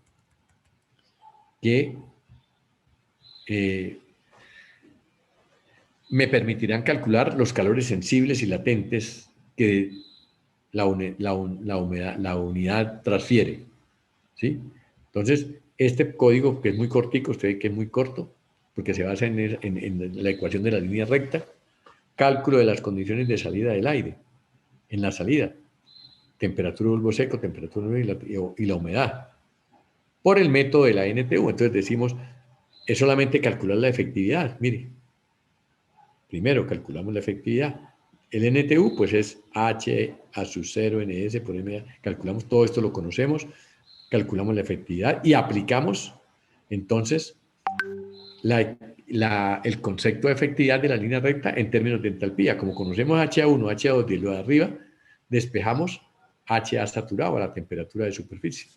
A: me permitirán calcular los calores sensibles y latentes que la unidad transfiere, ¿sí? Entonces, este código, que es muy cortico, usted ve que es muy corto, porque se basa en la ecuación de la línea recta, cálculo de las condiciones de salida del aire, en la salida, temperatura bulbo seco, temperatura y la humedad, por el método de la NTU. Entonces decimos, es solamente calcular la efectividad. Mire, primero calculamos la efectividad. El NTU, pues es H a su 0 NS por M. Calculamos todo esto, lo conocemos, calculamos la efectividad y aplicamos entonces el concepto de efectividad de la línea recta en términos de entalpía. Como conocemos HA1, HA2 de lo de arriba, despejamos HA saturado a la temperatura de superficie.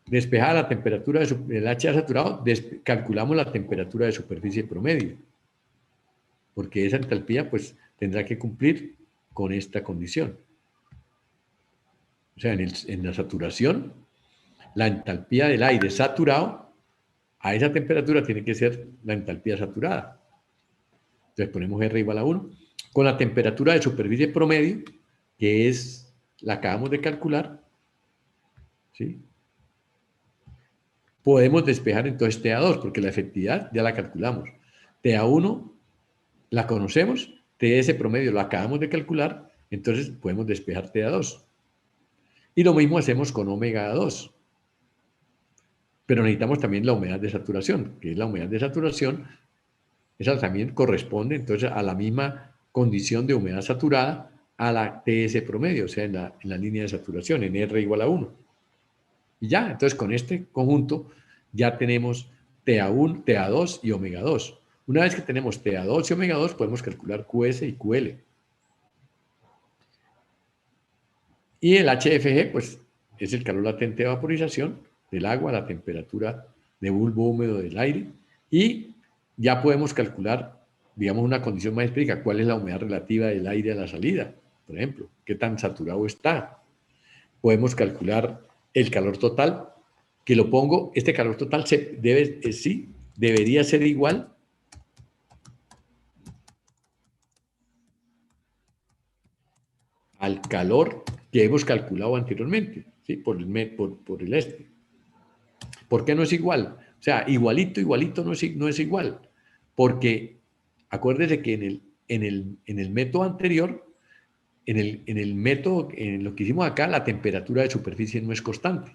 A: Despejada la temperatura del HA saturado, calculamos la temperatura de superficie promedio, porque esa entalpía pues tendrá que cumplir con esta condición. O sea, en la saturación, la entalpía del aire saturado a esa temperatura tiene que ser la entalpía saturada. Entonces ponemos R igual a 1. Con la temperatura de superficie promedio, que es la acabamos de calcular, ¿sí?, podemos despejar entonces TA2, porque la efectividad ya la calculamos. TA1 la conocemos, TS promedio la acabamos de calcular, entonces podemos despejar TA2. Y lo mismo hacemos con omega 2. Pero necesitamos también la humedad de saturación, que es la humedad de saturación. Esa también corresponde entonces a la misma condición de humedad saturada a la TS promedio, o sea, en la línea de saturación, en R igual a 1. Y ya, entonces con este conjunto ya tenemos TA1, TA2 y omega 2. Una vez que tenemos TA2 y omega 2, podemos calcular QS y QL. Y el HFG, pues, es el calor latente de vaporización del agua a la temperatura de bulbo húmedo del aire, Y ya podemos calcular, digamos, una condición más específica, cuál es la humedad relativa del aire a la salida, por ejemplo, qué tan saturado está. Podemos calcular el calor total, que lo pongo, este calor total sí, debería ser igual al calor que hemos calculado anteriormente, ¿sí? por el este. ¿Por qué no es igual? O sea, igualito no es igual. Porque acuérdese que en el método anterior, en el método, en lo que hicimos acá, la temperatura de superficie no es constante.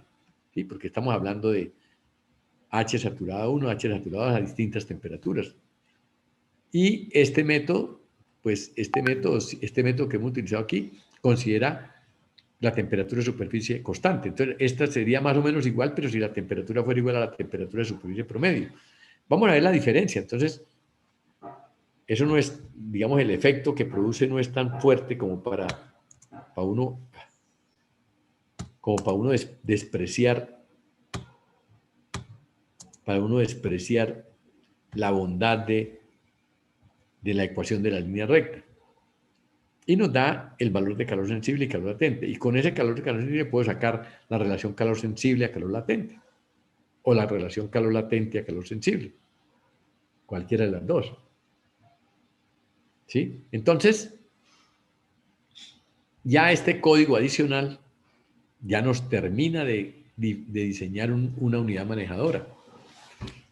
A: ¿Sí? Porque estamos hablando de H saturado 1, H saturado 2 a distintas temperaturas. Y este método, pues este método que hemos utilizado aquí, considera la temperatura de superficie constante. Entonces, esta sería más o menos igual, pero si la temperatura fuera igual a la temperatura de superficie promedio. Vamos a ver la diferencia. Entonces, eso no es, digamos, el efecto que produce no es tan fuerte uno, despreciar, la bondad de la ecuación de la línea recta. Y nos da el valor de calor sensible y calor latente. Y con ese calor de calor sensible puedo sacar la relación calor sensible a calor latente. O la relación calor latente a calor sensible. Cualquiera de las dos. ¿Sí? Entonces, ya este código adicional ya nos termina de diseñar una unidad manejadora.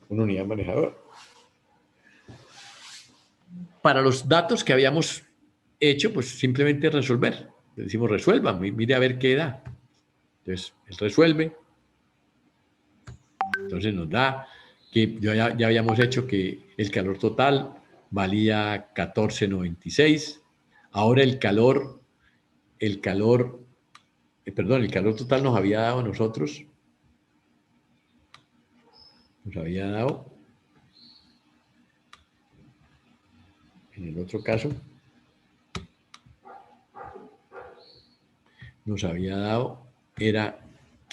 A: Una unidad manejadora. Para los datos que habíamos hecho, pues simplemente resolver. Le decimos resuelva, mire a ver qué da. Entonces, él resuelve. Entonces nos da que ya habíamos hecho que el calor total valía 1496. Ahora el calor total nos había dado a nosotros, en el otro caso, era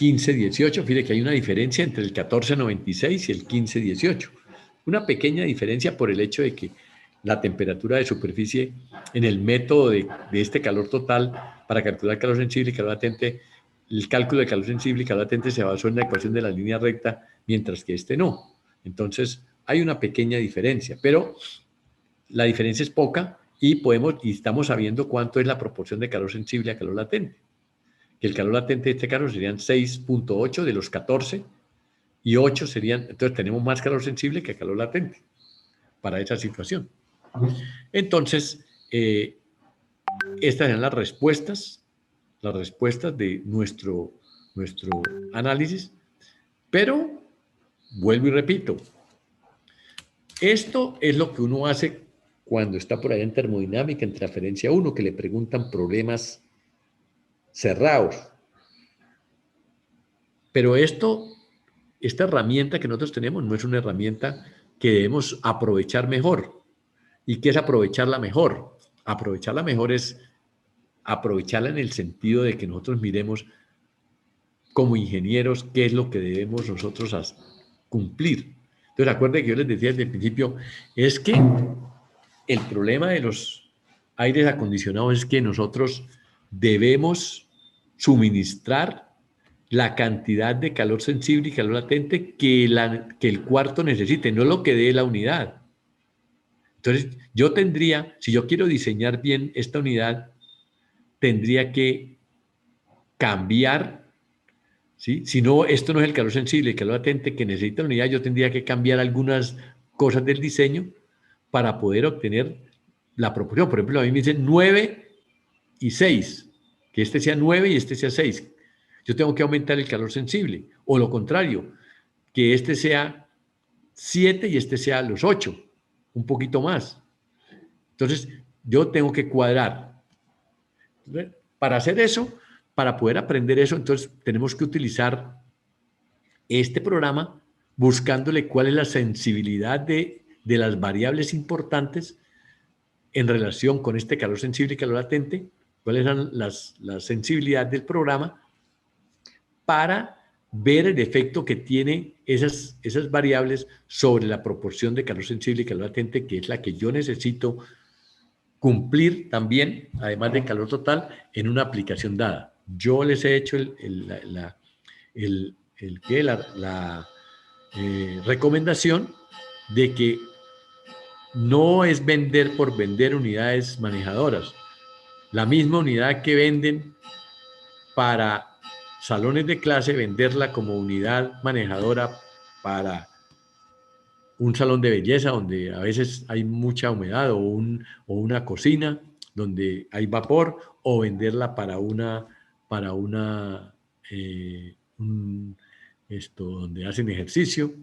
A: 1518. Fíjate que hay una diferencia entre el 1496 y el 1518. Una pequeña diferencia por el hecho de que la temperatura de superficie en el método de este calor total para calcular calor sensible y calor latente, el cálculo de calor sensible y calor latente se basó en la ecuación de la línea recta, mientras que este no. Entonces, hay una pequeña diferencia, pero la diferencia es poca y estamos sabiendo cuánto es la proporción de calor sensible a calor latente. Que el calor latente de este caso serían 6.8 de los 14 y 8 serían, entonces tenemos más calor sensible que calor latente para esa situación. Entonces, estas eran las respuestas de nuestro análisis, pero vuelvo y repito, esto es lo que uno hace cuando está por allá en termodinámica, en transferencia 1, que le preguntan problemas cerrados. Pero esta herramienta que nosotros tenemos no es una herramienta que debemos aprovechar mejor. ¿Y qué es aprovecharla mejor? Aprovecharla mejor es aprovecharla en el sentido de que nosotros miremos como ingenieros qué es lo que debemos nosotros cumplir. Entonces, acuérdense que yo les decía desde el principio, es que el problema de los aires acondicionados es que nosotros debemos suministrar la cantidad de calor sensible y calor latente que el cuarto necesite, no lo que dé la unidad. Entonces, si yo quiero diseñar bien esta unidad, tendría que cambiar, ¿sí? Si no, esto no es el calor sensible, el calor latente que necesita la unidad, yo tendría que cambiar algunas cosas del diseño para poder obtener la proporción. Por ejemplo, a mí me dicen 9 y 6, que este sea 9 y este sea 6. Yo tengo que aumentar el calor sensible, o lo contrario, que este sea 7 y este sea los 8, un poquito más. Entonces, yo tengo que cuadrar. Entonces, para hacer eso, para poder aprender eso, entonces tenemos que utilizar este programa buscándole cuál es la sensibilidad de las variables importantes en relación con este calor sensible y calor latente, cuáles son las sensibilidades del programa para ver el efecto que tiene esas variables sobre la proporción de calor sensible y calor latente, que es la que yo necesito cumplir también, además de calor total, en una aplicación dada. Yo les he hecho la recomendación de que no es vender por vender unidades manejadoras. La misma unidad que venden para salones de clase, venderla como unidad manejadora para un salón de belleza donde a veces hay mucha humedad, o una cocina donde hay vapor, o venderla para donde hacen ejercicio,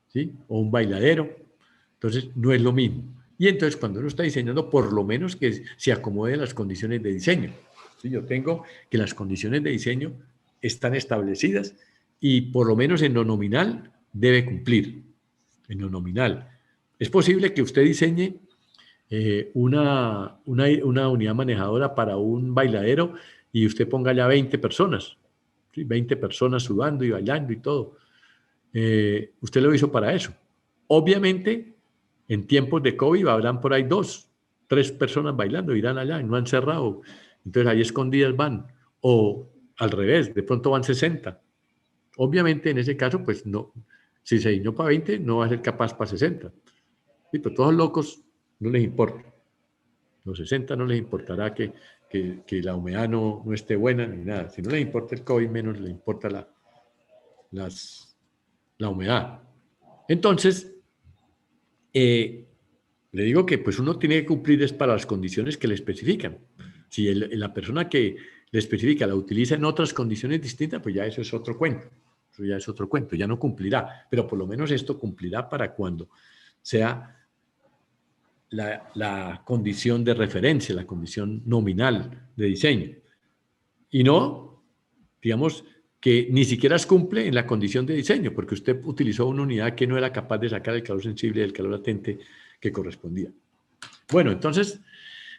A: ¿sí? O un bailadero. Entonces, no es lo mismo. Y entonces, cuando uno está diseñando, por lo menos que se acomode a las condiciones de diseño. ¿Sí? Yo tengo que las condiciones de diseño están establecidas y por lo menos en lo nominal debe cumplir. En lo nominal. Es posible que usted diseñe una unidad manejadora para un bailadero y usted ponga ya 20 personas, ¿sí? 20 personas sudando y bailando y todo. Usted lo hizo para eso. Obviamente, en tiempos de COVID habrán por ahí 2, 3 personas bailando, irán allá y no han cerrado. Entonces ahí escondidas van. O al revés, de pronto van 60. Obviamente en ese caso, pues no, si se diseñó para 20, no va a ser capaz para 60. Sí, pero todos los locos no les importa. Los 60 no les importará que la humedad no esté buena ni nada. Si no les importa el COVID, menos les importa la humedad. Entonces, le digo que pues uno tiene que cumplir es para las condiciones que le especifican. Si la persona que le especifica la utiliza en otras condiciones distintas, pues ya eso es otro cuento. Eso ya es otro cuento, ya no cumplirá. Pero por lo menos esto cumplirá para cuando sea la condición de referencia, la condición nominal de diseño. Y no, digamos, que ni siquiera cumple en la condición de diseño, porque usted utilizó una unidad que no era capaz de sacar el calor sensible del calor latente que correspondía. Bueno, entonces,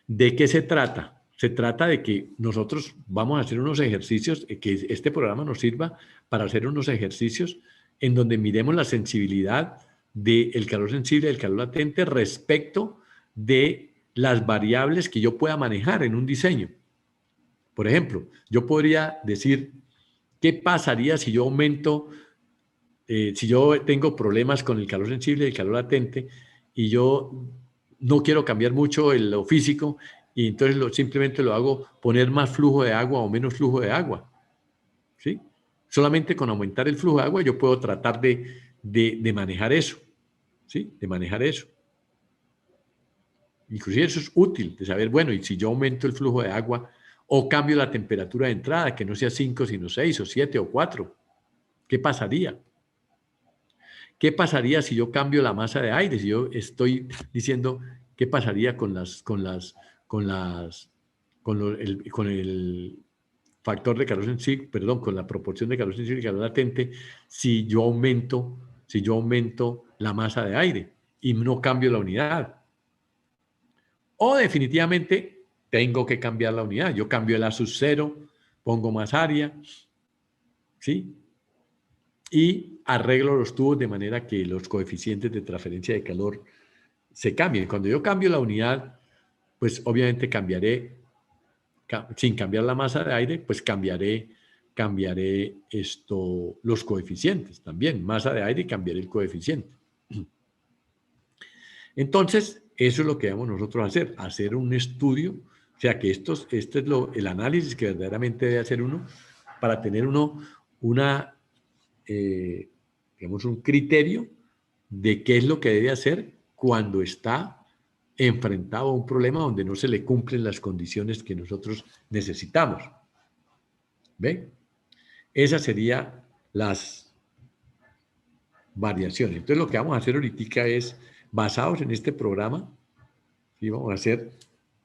A: ¿de qué se trata? Se trata de que nosotros vamos a hacer unos ejercicios, que este programa nos sirva para hacer unos ejercicios en donde miremos la sensibilidad del calor sensible y del calor latente respecto de las variables que yo pueda manejar en un diseño. Por ejemplo, yo podría decir, ¿qué pasaría si yo aumento, si yo tengo problemas con el calor sensible y el calor latente y yo no quiero cambiar mucho lo físico y entonces simplemente lo hago poner más flujo de agua o menos flujo de agua? ¿Sí? Solamente con aumentar el flujo de agua yo puedo tratar de manejar eso. ¿Sí? De manejar eso. Inclusive eso es útil de saber, bueno, y si yo aumento el flujo de agua o cambio la temperatura de entrada, que no sea 5, sino 6 o 7 o 4, ¿qué pasaría? ¿Qué pasaría si yo cambio la masa de aire? Si yo estoy diciendo, ¿qué pasaría con el factor de calor sensible, perdón, con la proporción de calor sensible y calor latente, si yo aumento la masa de aire y no cambio la unidad? O definitivamente tengo que cambiar la unidad. Yo cambio el A sub 0, pongo más área, ¿sí? Y arreglo los tubos de manera que los coeficientes de transferencia de calor se cambien. Cuando yo cambio la unidad, pues obviamente cambiaré, sin cambiar la masa de aire, pues cambiaré los coeficientes también. Masa de aire y cambiaré el coeficiente. Entonces, eso es lo que debemos nosotros hacer un estudio, o sea que este es el análisis que verdaderamente debe hacer uno para tener digamos, un criterio de qué es lo que debe hacer cuando está enfrentado a un problema donde no se le cumplen las condiciones que nosotros necesitamos. ¿Ven? Esas serían las variaciones. Entonces, lo que vamos a hacer ahorita es, basados en este programa, ¿sí? Vamos a hacer,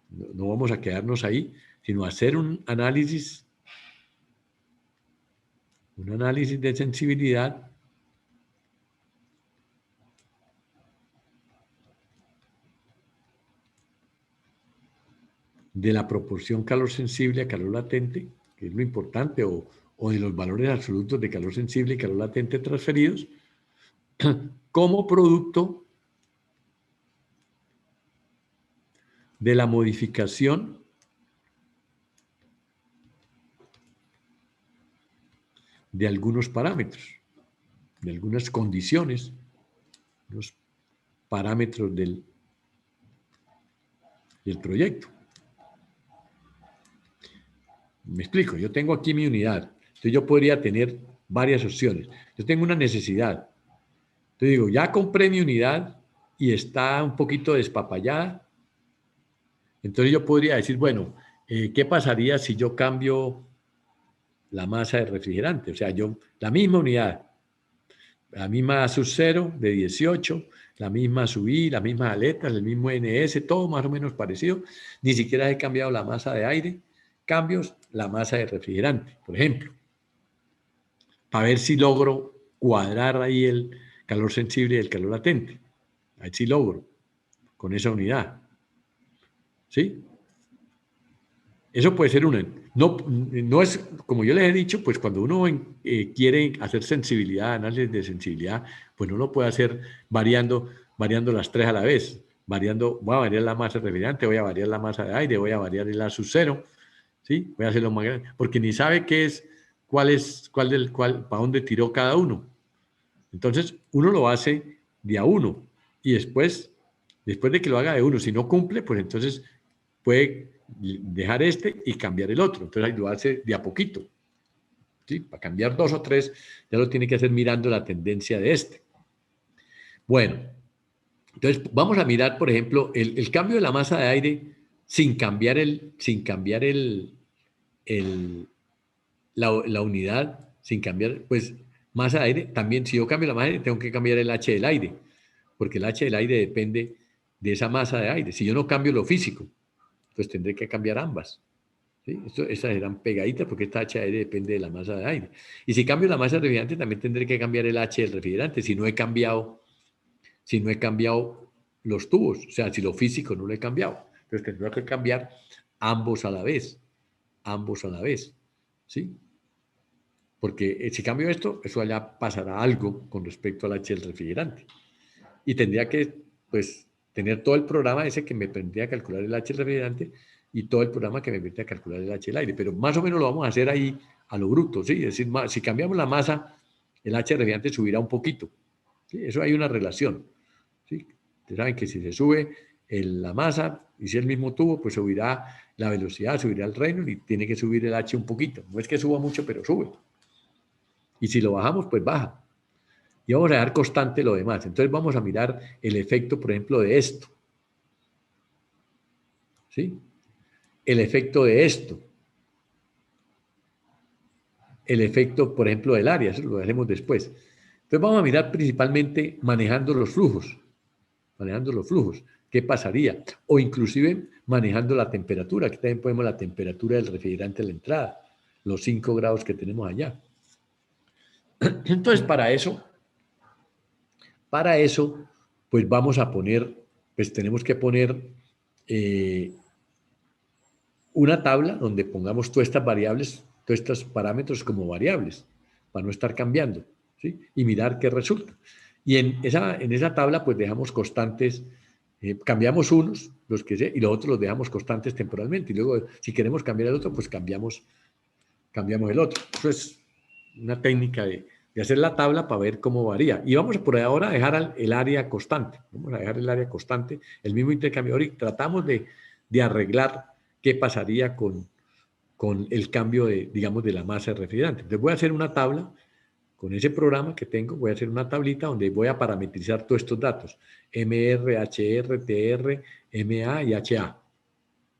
A: no vamos a quedarnos ahí, sino hacer un análisis de sensibilidad de la proporción calor sensible a calor latente, que es lo importante, o o de los valores absolutos de calor sensible y calor latente transferidos como producto de la modificación de algunos parámetros, de algunas condiciones, los parámetros del proyecto. Me explico, yo tengo aquí mi unidad, entonces yo podría tener varias opciones. Yo tengo una necesidad. Entonces digo, ya compré mi unidad y está un poquito despapallada. Entonces yo podría decir, bueno, ¿qué pasaría si yo cambio la masa de refrigerante? O sea, yo, la misma unidad, la misma sub 0 de 18, la misma sub I, las mismas aletas, el mismo NS, todo más o menos parecido. Ni siquiera he cambiado la masa de aire, cambios la masa de refrigerante, por ejemplo, para ver si logro cuadrar ahí el calor sensible y el calor latente. A ver si logro con esa unidad. ¿Sí? Eso puede ser una. No, no es, como yo les he dicho, pues cuando uno quiere hacer sensibilidad, análisis de sensibilidad, pues no lo puede hacer variando las tres a la vez. Voy a variar la masa refrigerante, voy a variar la masa de aire, voy a variar el A sub cero, ¿sí? Voy a hacerlo más grande, porque ni sabe qué es, para dónde tiró cada uno. Entonces, uno lo hace de a uno y después de que lo haga de uno, si no cumple, pues entonces puede dejar este y cambiar el otro. Entonces, ahí lo hace de a poquito. ¿Sí? Para cambiar dos o tres, ya lo tiene que hacer mirando la tendencia de este. Bueno, entonces vamos a mirar, por ejemplo, el cambio de la masa de aire sin cambiar la unidad, sin cambiar, pues, masa de aire. También, si yo cambio la masa de aire, tengo que cambiar el H del aire, porque el H del aire depende de esa masa de aire. Si yo no cambio lo físico, pues tendré que cambiar ambas. ¿Sí? Estas serán pegaditas porque esta H del aire depende de la masa de aire. Y si cambio la masa del refrigerante, también tendré que cambiar el H del refrigerante si no he cambiado los tubos, o sea, si lo físico no lo he cambiado. Entonces tendré que cambiar ambos a la vez, ¿sí? Porque si cambio esto, eso allá pasará algo con respecto al H del refrigerante. Y tendría que, pues, tener todo el programa ese que me permitía calcular el H del refrigerante y todo el programa que me permitía calcular el H del aire. Pero más o menos lo vamos a hacer ahí a lo bruto, ¿sí? Es decir, si cambiamos la masa, el H del refrigerante subirá un poquito. ¿Sí? Eso hay una relación, ¿sí? Ustedes saben que si se sube la masa y si es el mismo tubo, pues subirá la velocidad, subirá el Reynolds y tiene que subir el H un poquito. No es que suba mucho, pero sube. Y si lo bajamos, pues baja. Y vamos a dejar constante lo demás. Entonces vamos a mirar el efecto, por ejemplo, de esto. ¿Sí? El efecto de esto. El efecto, por ejemplo, del área. Eso lo haremos después. Entonces vamos a mirar principalmente manejando los flujos. Manejando los flujos. ¿Qué pasaría? O inclusive manejando la temperatura. Aquí también ponemos la temperatura del refrigerante a la entrada. Los 5 grados que tenemos allá. Entonces, para eso, pues vamos a poner, pues tenemos que poner una tabla donde pongamos todas estas variables, todos estos parámetros como variables, para no estar cambiando, ¿sí? Y mirar qué resulta. Y en esa tabla, pues dejamos constantes, cambiamos unos, los que sé, y los otros los dejamos constantes temporalmente. Y luego, si queremos cambiar el otro, pues cambiamos el otro. Eso es una técnica de hacer la tabla para ver cómo varía. Y vamos por ahora a dejar el área constante. Vamos a dejar el área constante, el mismo intercambiador, y tratamos de arreglar qué pasaría con el cambio digamos, de la masa de refrigerante. Entonces voy a hacer una tabla con ese programa que tengo, voy a hacer una tablita donde voy a parametrizar todos estos datos, MR, HR, TR, MA y HA.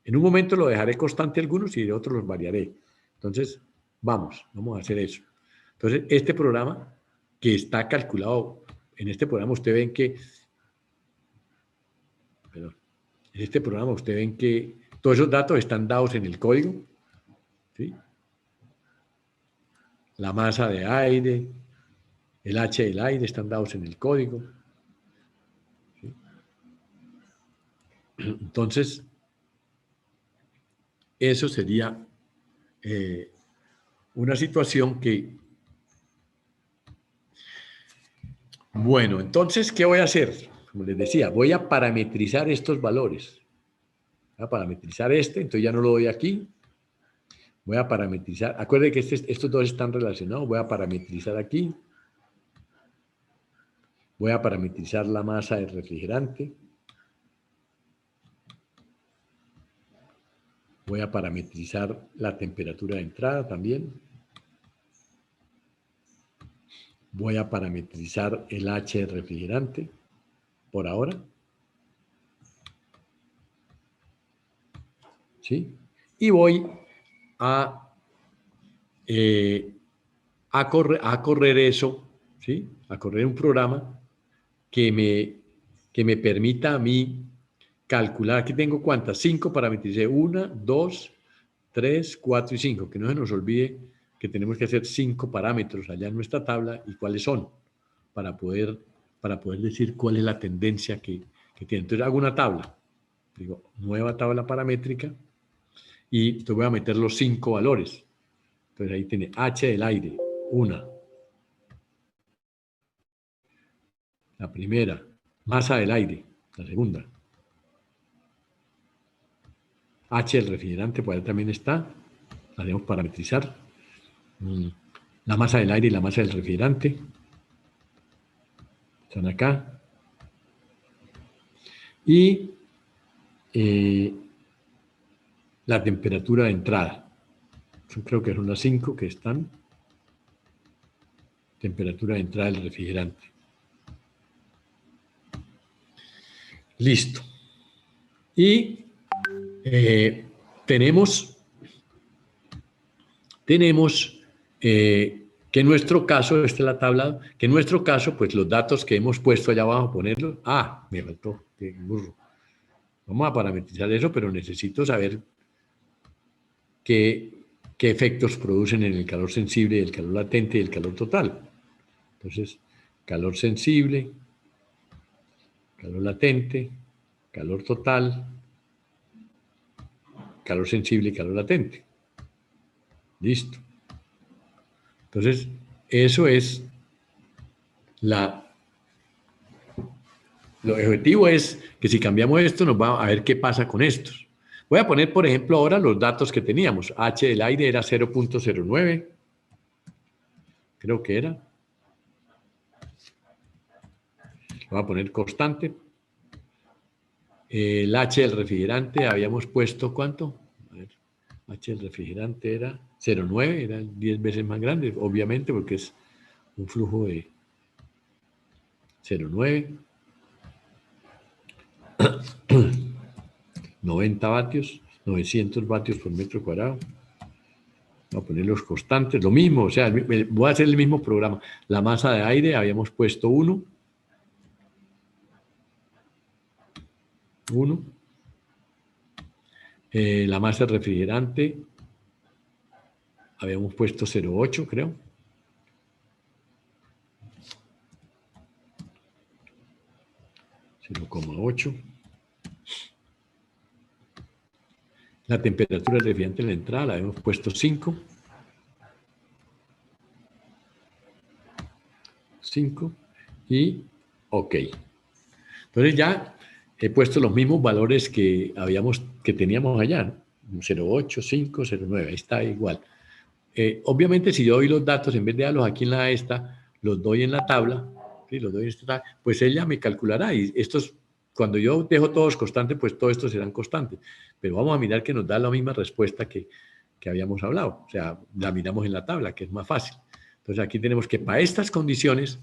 A: En un momento lo dejaré constante algunos y de otros los variaré. Entonces, vamos a hacer eso. Entonces, este programa que está calculado, en este programa usted ven que, perdón, en este programa usted ven que todos esos datos están dados en el código, ¿sí? La masa de aire, el H del aire están dados en el código, ¿sí? Entonces, eso sería una situación que... Bueno, entonces, ¿qué voy a hacer? Como les decía, voy a parametrizar estos valores. Voy a parametrizar entonces ya no lo doy aquí. Voy a parametrizar. Acuérdense que estos dos están relacionados. Voy a parametrizar aquí. Voy a parametrizar la masa del refrigerante. Voy a parametrizar la temperatura de entrada también. Voy a parametrizar el H del refrigerante por ahora. ¿Sí? Y voy a correr eso, ¿sí? A correr un programa que me permita a mí calcular. Aquí tengo cuántas, 5 parametricé, 1, 2, 3, 4 y 5. Que no se nos olvide que tenemos que hacer 5 parámetros allá en nuestra tabla y cuáles son para poder decir cuál es la tendencia que tiene. Entonces hago una tabla, digo, nueva tabla paramétrica y te voy a meter los 5 valores. Entonces ahí tiene H del aire, una. La primera, masa del aire, la segunda. H del refrigerante, pues ahí también está. La debemos parametrizar. La masa del aire y la masa del refrigerante. Están acá. Y la temperatura de entrada. Yo creo que son las 5 que están. Temperatura de entrada del refrigerante. Listo. Y tenemos que en nuestro caso, esta es la tabla, que en nuestro caso, pues los datos que hemos puesto allá abajo, ponerlos. Ah, me faltó, qué burro. Vamos a parametrizar eso, pero necesito saber qué efectos producen en el calor sensible, el calor latente y el calor total. Entonces, calor sensible, calor latente, calor total, calor sensible y calor latente. Listo. Entonces, eso es lo objetivo es que si cambiamos esto, nos va a ver qué pasa con estos. Voy a poner, por ejemplo, ahora los datos que teníamos. H del aire era 0.09, creo que era. Lo voy a poner constante. El H del refrigerante habíamos puesto, ¿cuánto? A ver, H del refrigerante era 0.9, era 10 veces más grande, obviamente, porque es un flujo de 0.9. 90 vatios, 900 vatios por metro cuadrado. Voy a poner los constantes, lo mismo, o sea, voy a hacer el mismo programa. La masa de aire habíamos puesto 1. 1. La masa de refrigerante habíamos puesto 0.8, creo. 0.8. La temperatura del refrigerante en la entrada la habíamos puesto 5. 5. Y OK. Entonces ya he puesto los mismos valores que teníamos allá, ¿no? 0.8, 5, 0.9, ahí está igual. Obviamente, si yo doy los datos, en vez de darlos aquí en la esta, los doy en la tabla, ¿sí? Los doy en esta tabla, pues ella me calculará. Y estos, cuando yo dejo todos constantes, pues todos estos serán constantes. Pero vamos a mirar que nos da la misma respuesta que habíamos hablado. O sea, la miramos en la tabla, que es más fácil. Entonces, aquí tenemos que para estas condiciones,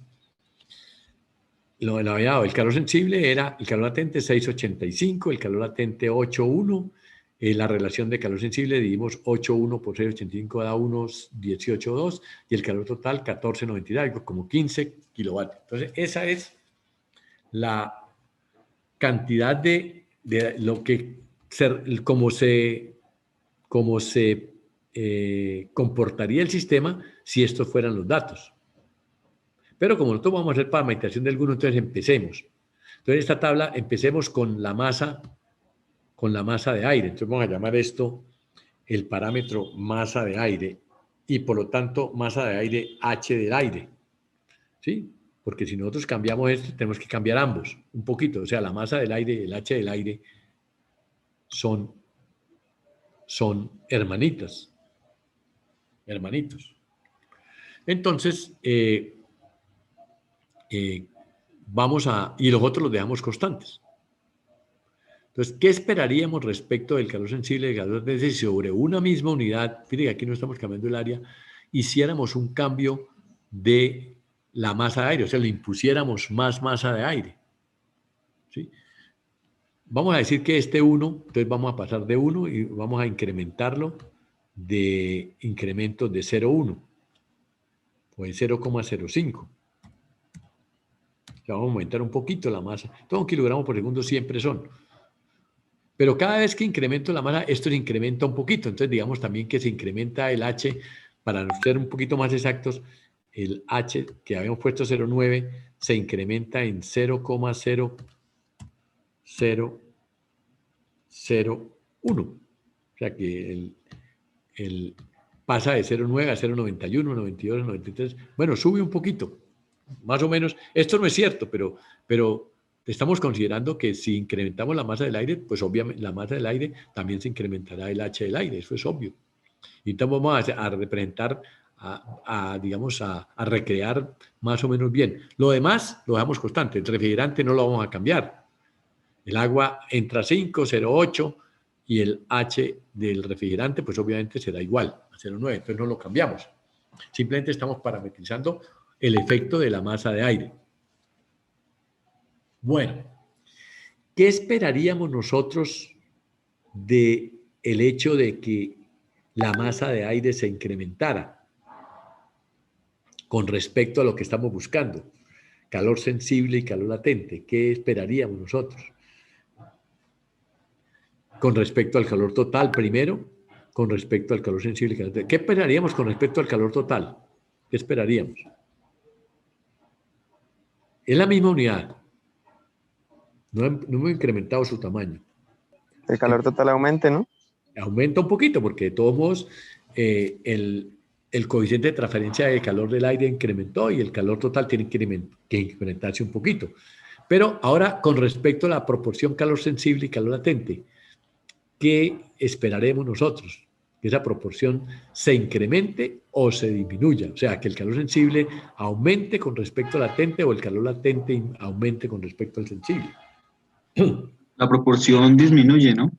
A: lo había dado. El calor sensible era el calor latente 6.85, el calor latente 8.1. La relación de calor sensible dividimos 8.1 por 6.85 da unos 18.2 y el calor total 14.90, algo como 15 kilovatios. Entonces, esa es la cantidad de lo que cómo se comportaría el sistema si estos fueran los datos. Pero como nosotros vamos a hacer parametrización de algunos, entonces empecemos. Entonces, esta tabla, empecemos con la masa de aire. Entonces, vamos a llamar esto el parámetro masa de aire. y por lo tanto masa de aire H del aire, ¿sí? Porque si nosotros cambiamos esto, tenemos que cambiar ambos un poquito. O sea, la masa del aire y el H del aire son hermanitos. Entonces, y los otros los dejamos constantes. Entonces, ¿qué esperaríamos respecto del calor sensible y del calor latente si sobre una misma unidad, fíjate que aquí no estamos cambiando el área, hiciéramos un cambio de la masa de aire, o sea, le impusiéramos más masa de aire? ¿Sí? Vamos a decir que este 1, entonces vamos a pasar de 1 y vamos a incrementarlo de incrementos de 0,1 o de 0,05. O sea, vamos a aumentar un poquito la masa. Todo 1 kilogramo por segundo siempre son. Pero cada vez que incremento la masa, esto se incrementa un poquito. Entonces, digamos también que se incrementa el H, para ser un poquito más exactos, el H que habíamos puesto 0,9 se incrementa en 0,0001. O sea que pasa de 0,9 a 0,91, 92, 93. Bueno, sube un poquito, más o menos. Esto no es cierto, pero estamos considerando que si incrementamos la masa del aire, pues obviamente la masa del aire también se incrementará el H del aire, eso es obvio. Y entonces vamos a representar, digamos, a recrear más o menos bien. Lo demás lo dejamos constante, el refrigerante no lo vamos a cambiar. El agua entra a 5, 0,8 y el H del refrigerante, pues obviamente será igual a 0,9, entonces no lo cambiamos. Simplemente estamos parametrizando el efecto de la masa de aire. Bueno, ¿qué esperaríamos nosotros del hecho de que la masa de aire se incrementara con respecto a lo que estamos buscando? Calor sensible y calor latente. ¿Qué esperaríamos nosotros? Con respecto al calor total primero, con respecto al calor sensible y calor latente. ¿Qué esperaríamos con respecto al calor total? ¿Qué esperaríamos? Es la misma unidad. No hemos incrementado su tamaño.
B: El calor total aumente, ¿no?
A: Aumenta un poquito porque de todos modos el coeficiente de transferencia de calor del aire incrementó y el calor total tiene que incrementarse un poquito. Pero ahora, con respecto a la proporción calor sensible y calor latente, ¿qué esperaremos nosotros? Que esa proporción se incremente o se disminuya. O sea, que el calor sensible aumente con respecto al latente o el calor latente aumente con respecto al sensible.
C: La proporción disminuye, ¿no?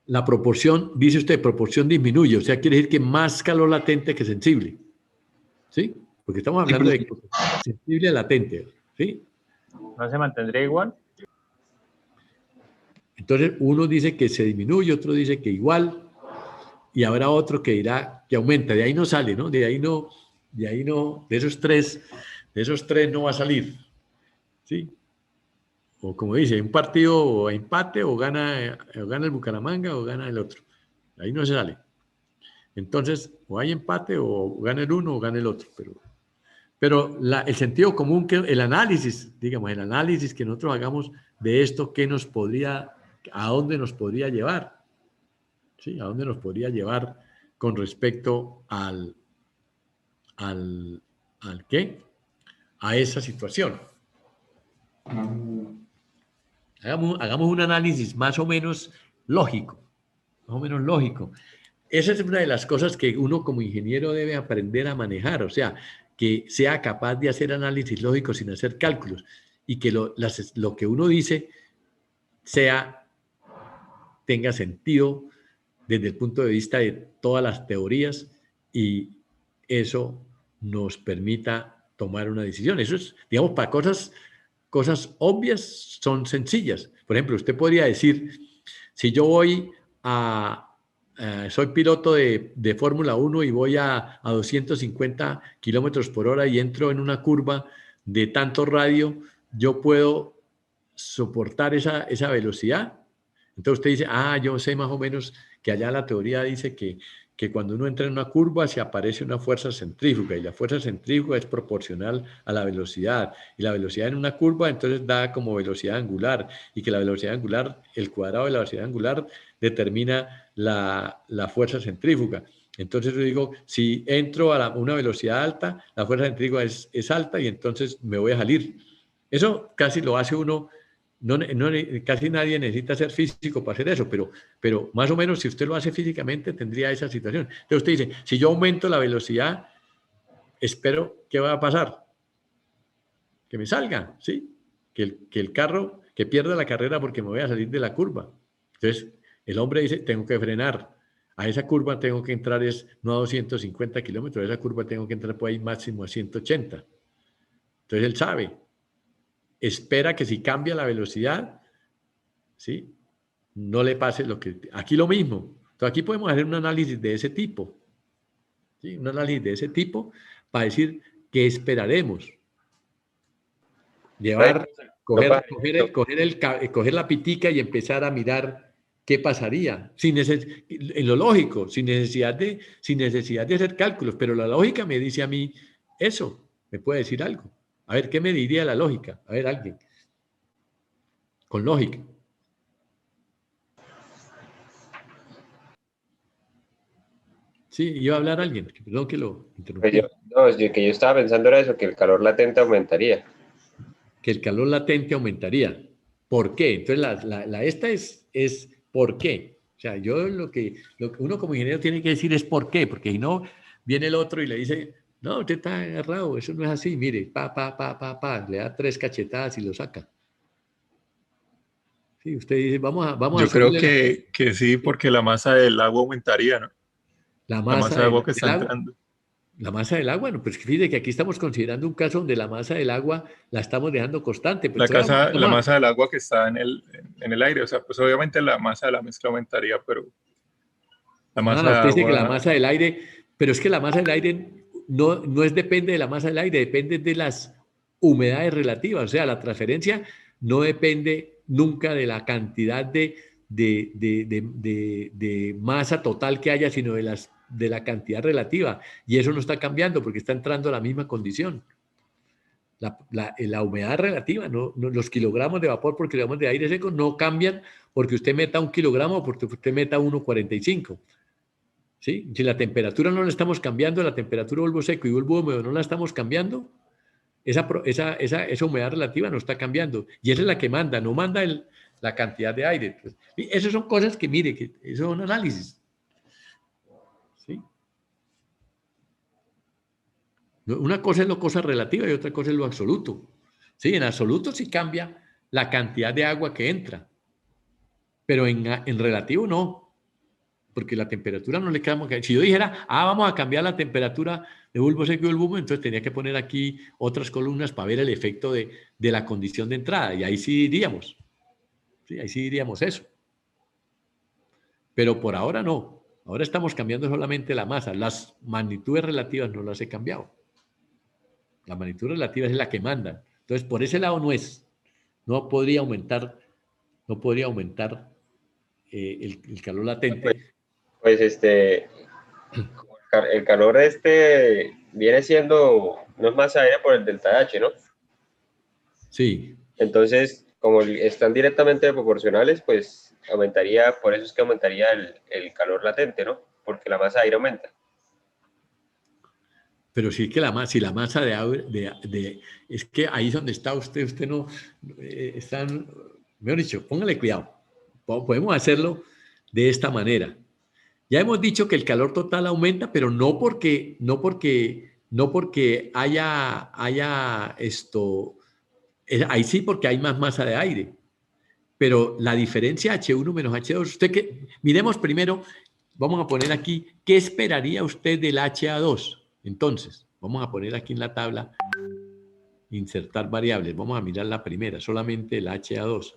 A: La proporción, dice usted, proporción disminuye, o sea, quiere decir que más calor latente que sensible, ¿sí? Porque estamos hablando de sensible a latente, ¿sí?
D: ¿No se mantendría igual?
A: Entonces, uno dice que se disminuye, otro dice que igual, y habrá otro que dirá que aumenta. De ahí no sale, ¿no? De esos tres no va a salir, ¿sí? O como dice, un partido o empate o gana el Bucaramanga o gana el otro. Ahí no se sale. Entonces, o hay empate o gana el uno o gana el otro. Pero el sentido común, el análisis que nosotros hagamos de esto, ¿a dónde nos podría llevar? ¿Sí? ¿A dónde nos podría llevar con respecto al qué? A esa situación. Hagamos un análisis más o menos lógico. Esa es una de las cosas que uno como ingeniero debe aprender a manejar, o sea, que sea capaz de hacer análisis lógico sin hacer cálculos y que lo que uno dice tenga sentido desde el punto de vista de todas las teorías y eso nos permita tomar una decisión. Eso es, digamos, para cosas obvias son sencillas. Por ejemplo, usted podría decir, si yo voy soy piloto de Fórmula 1 y voy a 250 kilómetros por hora y entro en una curva de tanto radio, ¿yo puedo soportar esa velocidad? Entonces usted dice, yo sé más o menos que allá la teoría dice que cuando uno entra en una curva se aparece una fuerza centrífuga y la fuerza centrífuga es proporcional a la velocidad y la velocidad en una curva entonces da como velocidad angular y que la velocidad angular, el cuadrado de la velocidad angular determina la fuerza centrífuga. Entonces yo digo, si entro a una velocidad alta, la fuerza centrífuga es alta y entonces me voy a salir. Eso casi lo hace uno, casi nadie necesita ser físico para hacer eso, pero más o menos si usted lo hace físicamente tendría esa situación. Entonces usted dice, si yo aumento la velocidad, espero, ¿qué va a pasar? Que me salga, ¿sí? Que el carro, que pierda la carrera porque me voy a salir de la curva. Entonces el hombre dice, tengo que frenar. A esa curva tengo que entrar no a 250 kilómetros, a esa curva tengo que entrar por ahí máximo a 180. Entonces él sabe, espera que si cambia la velocidad, ¿sí? No le pase lo que... Aquí lo mismo. Entonces aquí podemos hacer un análisis de ese tipo, ¿sí? Un análisis de ese tipo para decir qué esperaremos. Llevar, coger la pitica y empezar a mirar qué pasaría, en lo lógico, sin necesidad de hacer cálculos, pero la lógica me dice a mí eso, me puede decir algo. A ver, ¿qué me diría la lógica? A ver, alguien, con lógica. Sí, iba a hablar alguien, perdón que lo interrumpí.
E: Que yo estaba pensando era eso, que el calor latente aumentaría.
A: Que el calor latente aumentaría. ¿Por qué? Entonces, esta es ¿por qué? O sea, yo lo que uno como ingeniero tiene que decir es ¿por qué? Porque si no, viene el otro y le dice, no, usted está agarrado, eso no es así, mire, le da 3 cachetadas y lo saca. Sí, usted dice, vamos a
F: Yo creo que sí, porque la masa del agua aumentaría, ¿no? La masa de agua que está entrando.
A: La masa del agua, no, pues fíjate que aquí estamos considerando un caso donde la masa del agua la estamos dejando constante.
F: Pues la masa del agua que está en el aire, o sea, pues obviamente la masa de la mezcla aumentaría, pero la masa
A: usted
F: de
A: dice
F: agua...
A: que la masa del aire, pero es que la masa del aire no depende de la masa del aire, depende de las humedades relativas, o sea, la transferencia no depende nunca de la cantidad de masa total que haya, sino de la cantidad relativa. Y eso no está cambiando porque está entrando a la misma condición. La humedad relativa, los kilogramos de vapor por kilogramos de aire seco no cambian porque usted meta 1 kilogramo o porque usted meta 1,45. ¿Sí? Si la temperatura no la estamos cambiando, la temperatura de bulbo seco y bulbo húmedo no la estamos cambiando, esa humedad relativa no está cambiando. Y esa es la que manda, no manda la cantidad de aire. Pues, esas son cosas que, mire, que eso es un análisis. ¿Sí? Una cosa es lo cosa relativa y otra cosa es lo absoluto. ¿Sí? En absoluto sí cambia la cantidad de agua que entra, pero en relativo no, porque la temperatura no le cambia. Si yo dijera, vamos a cambiar la temperatura de bulbo seco y bulbo húmedo, entonces tenía que poner aquí otras columnas para ver el efecto de la condición de entrada, y ahí sí diríamos. Sí, ahí sí diríamos eso. Pero por ahora no. Ahora estamos cambiando solamente la masa. Las magnitudes relativas no las he cambiado. La magnitud relativa es la que manda. Entonces, por ese lado no podría aumentar el calor latente.
E: Pues el calor viene siendo, no es masa aérea por el delta H, ¿no?
A: Sí.
E: Entonces, como están directamente proporcionales, pues aumentaría, por eso es que aumentaría el calor latente, ¿no? Porque la masa de aire aumenta.
A: Pero sí que si la masa de aire, es que ahí es donde está usted no, están, mejor dicho, póngale cuidado. Podemos hacerlo de esta manera. Ya hemos dicho que el calor total aumenta, pero no porque haya esto, ahí sí porque hay más masa de aire. Pero la diferencia H1 menos H2, miremos primero, vamos a poner aquí, ¿qué esperaría usted del HA2? Entonces, vamos a poner aquí en la tabla, insertar variables, vamos a mirar la primera, solamente el HA2.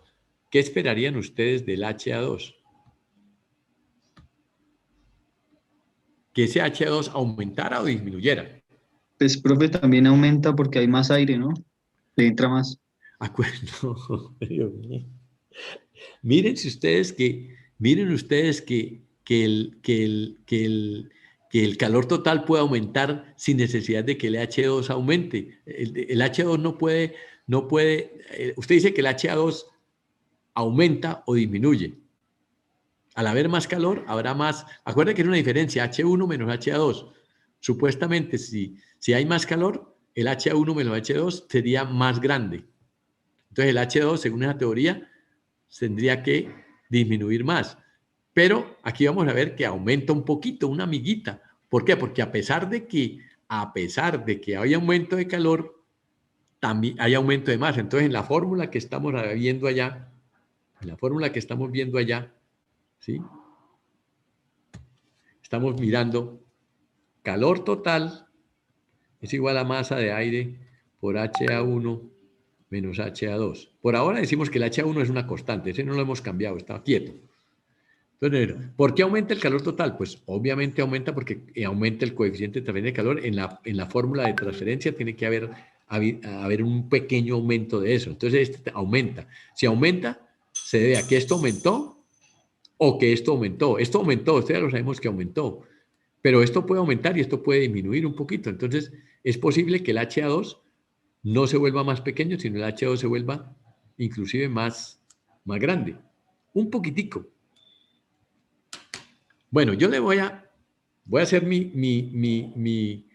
A: ¿Qué esperarían ustedes del HA2? Que ese HA2 aumentara o disminuyera.
C: Pues, profe, también aumenta porque hay más aire, ¿no? Le entra más.
A: Acuerdo. Miren ustedes que el calor total puede aumentar sin necesidad de que el H2 aumente. El H2 no puede, usted dice que el HA2 aumenta o disminuye. Al haber más calor, habrá más. Acuérdense que es una diferencia, H1 menos HA2. Supuestamente, si hay más calor, el HA1 menos H2 sería más grande. Entonces, el H2, según esa teoría, tendría que disminuir más. Pero aquí vamos a ver que aumenta un poquito, una miguita. ¿Por qué? Porque a pesar de que hay aumento de calor, también hay aumento de masa. Entonces, en la fórmula que estamos viendo allá, ¿sí? Estamos mirando calor total es igual a masa de aire por HA1 menos HA2. Por ahora decimos que el HA1 es una constante, ese no lo hemos cambiado, está quieto. Entonces, ¿por qué aumenta el calor total? Pues obviamente aumenta porque aumenta el coeficiente de transferencia de calor. En la fórmula de transferencia tiene que haber un pequeño aumento de eso. Entonces, este aumenta. Si aumenta, se debe a que esto aumentó o que esto aumentó. Esto aumentó, ustedes ya lo sabemos que aumentó. Pero esto puede aumentar y esto puede disminuir un poquito. Entonces, es posible que el HA2 no se vuelva más pequeño, sino el HA2 se vuelva inclusive más grande. Un poquitico. Bueno, yo le voy a hacer mi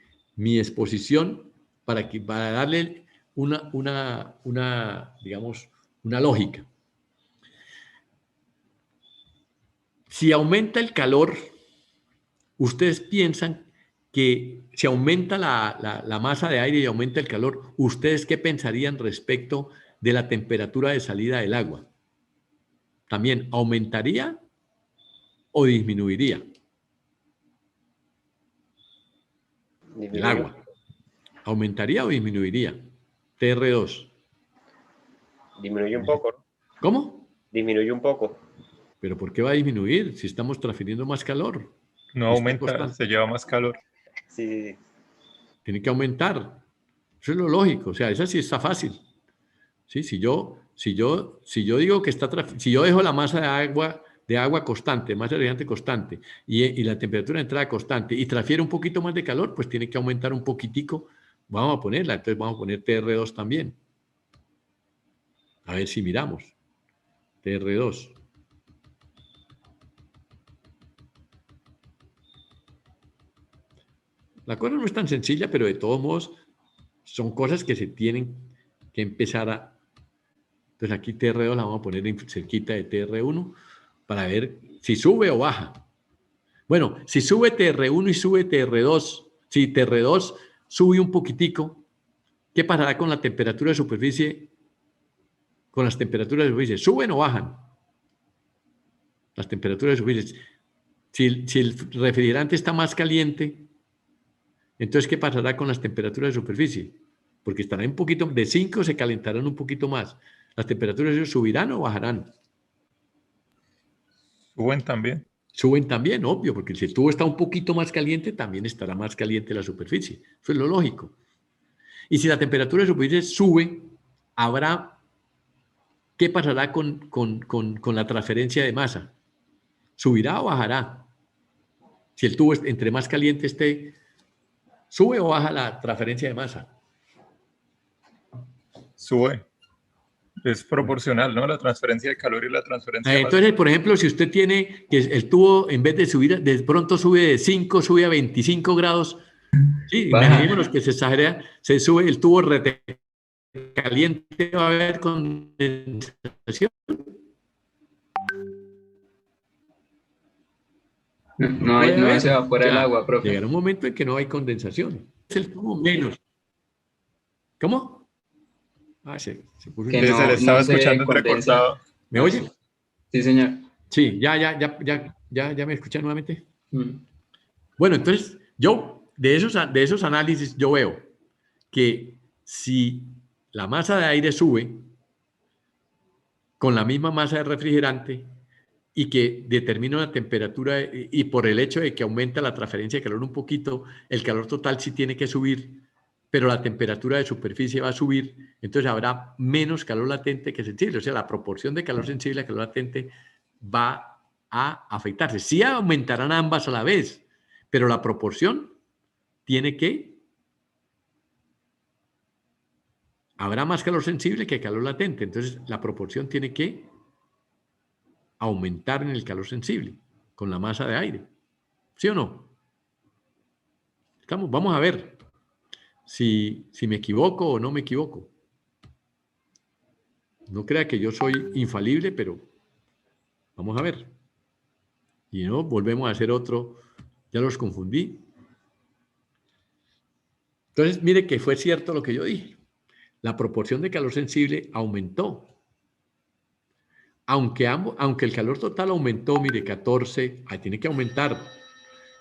A: exposición para darle digamos, una lógica. Si aumenta el calor, ustedes piensan que si aumenta la masa de aire y aumenta el calor, ¿ustedes qué pensarían respecto de la temperatura de salida del agua? ¿También aumentaría o disminuiría? El agua. ¿Aumentaría o disminuiría? TR2.
E: Disminuye un poco, ¿no?
A: ¿Cómo?
E: Disminuye un poco.
A: ¿Pero por qué va a disminuir si estamos transfiriendo más calor?
F: No aumenta, se lleva más calor.
E: Sí.
A: Tiene que aumentar. Eso es lo lógico. O sea, esa sí está fácil. ¿Sí? Si yo digo que si yo dejo la masa de agua constante, masa de refrigerante constante, y la temperatura de entrada constante, y transfiere un poquito más de calor, pues tiene que aumentar un poquitico. Vamos a ponerla. Entonces vamos a poner TR2 también. A ver si miramos. TR2. La cosa no es tan sencilla, pero de todos modos son cosas que se tienen que empezar a... Entonces aquí TR2 la vamos a poner cerquita de TR1 para ver si sube o baja. Bueno, si sube TR1 y sube TR2, si TR2 sube un poquitico, ¿qué pasará con la temperatura de superficie? Con las temperaturas de superficie, ¿suben o bajan? Las temperaturas de superficie. Si el refrigerante está más caliente, entonces, ¿qué pasará con las temperaturas de superficie? Porque estarán un poquito, de 5 se calentarán un poquito más. ¿Las temperaturas subirán o bajarán?
F: Suben también.
A: Suben también, obvio, porque si el tubo está un poquito más caliente, también estará más caliente la superficie. Eso es lo lógico. Y si la temperatura de superficie sube, ¿qué pasará con la transferencia de masa? ¿Subirá o bajará? Si el tubo entre más caliente esté, ¿sube o baja la transferencia de masa?
F: Sube. Es proporcional, ¿no? La transferencia de calor y la transferencia de masa.
A: Entonces, por ejemplo, si usted tiene que el tubo, en vez de subir, de pronto sube de 5, sube a 25 grados, sí, imaginémonos que se exagera, se sube el tubo caliente, va a haber condensación.
G: No se evapora el agua, profe.
A: Llegará un momento en que no hay condensación. Es el tubo menos. ¿Cómo? Se puso
F: Que se le estaba escuchando entrecortado.
A: ¿Me oye?
G: Sí, señor.
A: Sí, ya me escuchan nuevamente. Bueno, entonces, yo, de esos análisis, yo veo que si la masa de aire sube con la misma masa de refrigerante y que determina una temperatura, y por el hecho de que aumenta la transferencia de calor un poquito, el calor total sí tiene que subir, pero la temperatura de superficie va a subir, entonces habrá menos calor latente que sensible. O sea, la proporción de calor sensible a calor latente va a afectarse. Sí aumentarán ambas a la vez, pero la proporción tiene que... Habrá más calor sensible que calor latente, entonces la proporción tiene que aumentar en el calor sensible con la masa de aire. ¿Sí o no? Vamos a ver si me equivoco o no me equivoco. No crea que yo soy infalible, pero vamos a ver. Y no, volvemos a hacer otro. Ya los confundí. Entonces, mire que fue cierto lo que yo dije. La proporción de calor sensible aumentó. Aunque el calor total aumentó, mire, 14, ahí tiene que aumentar.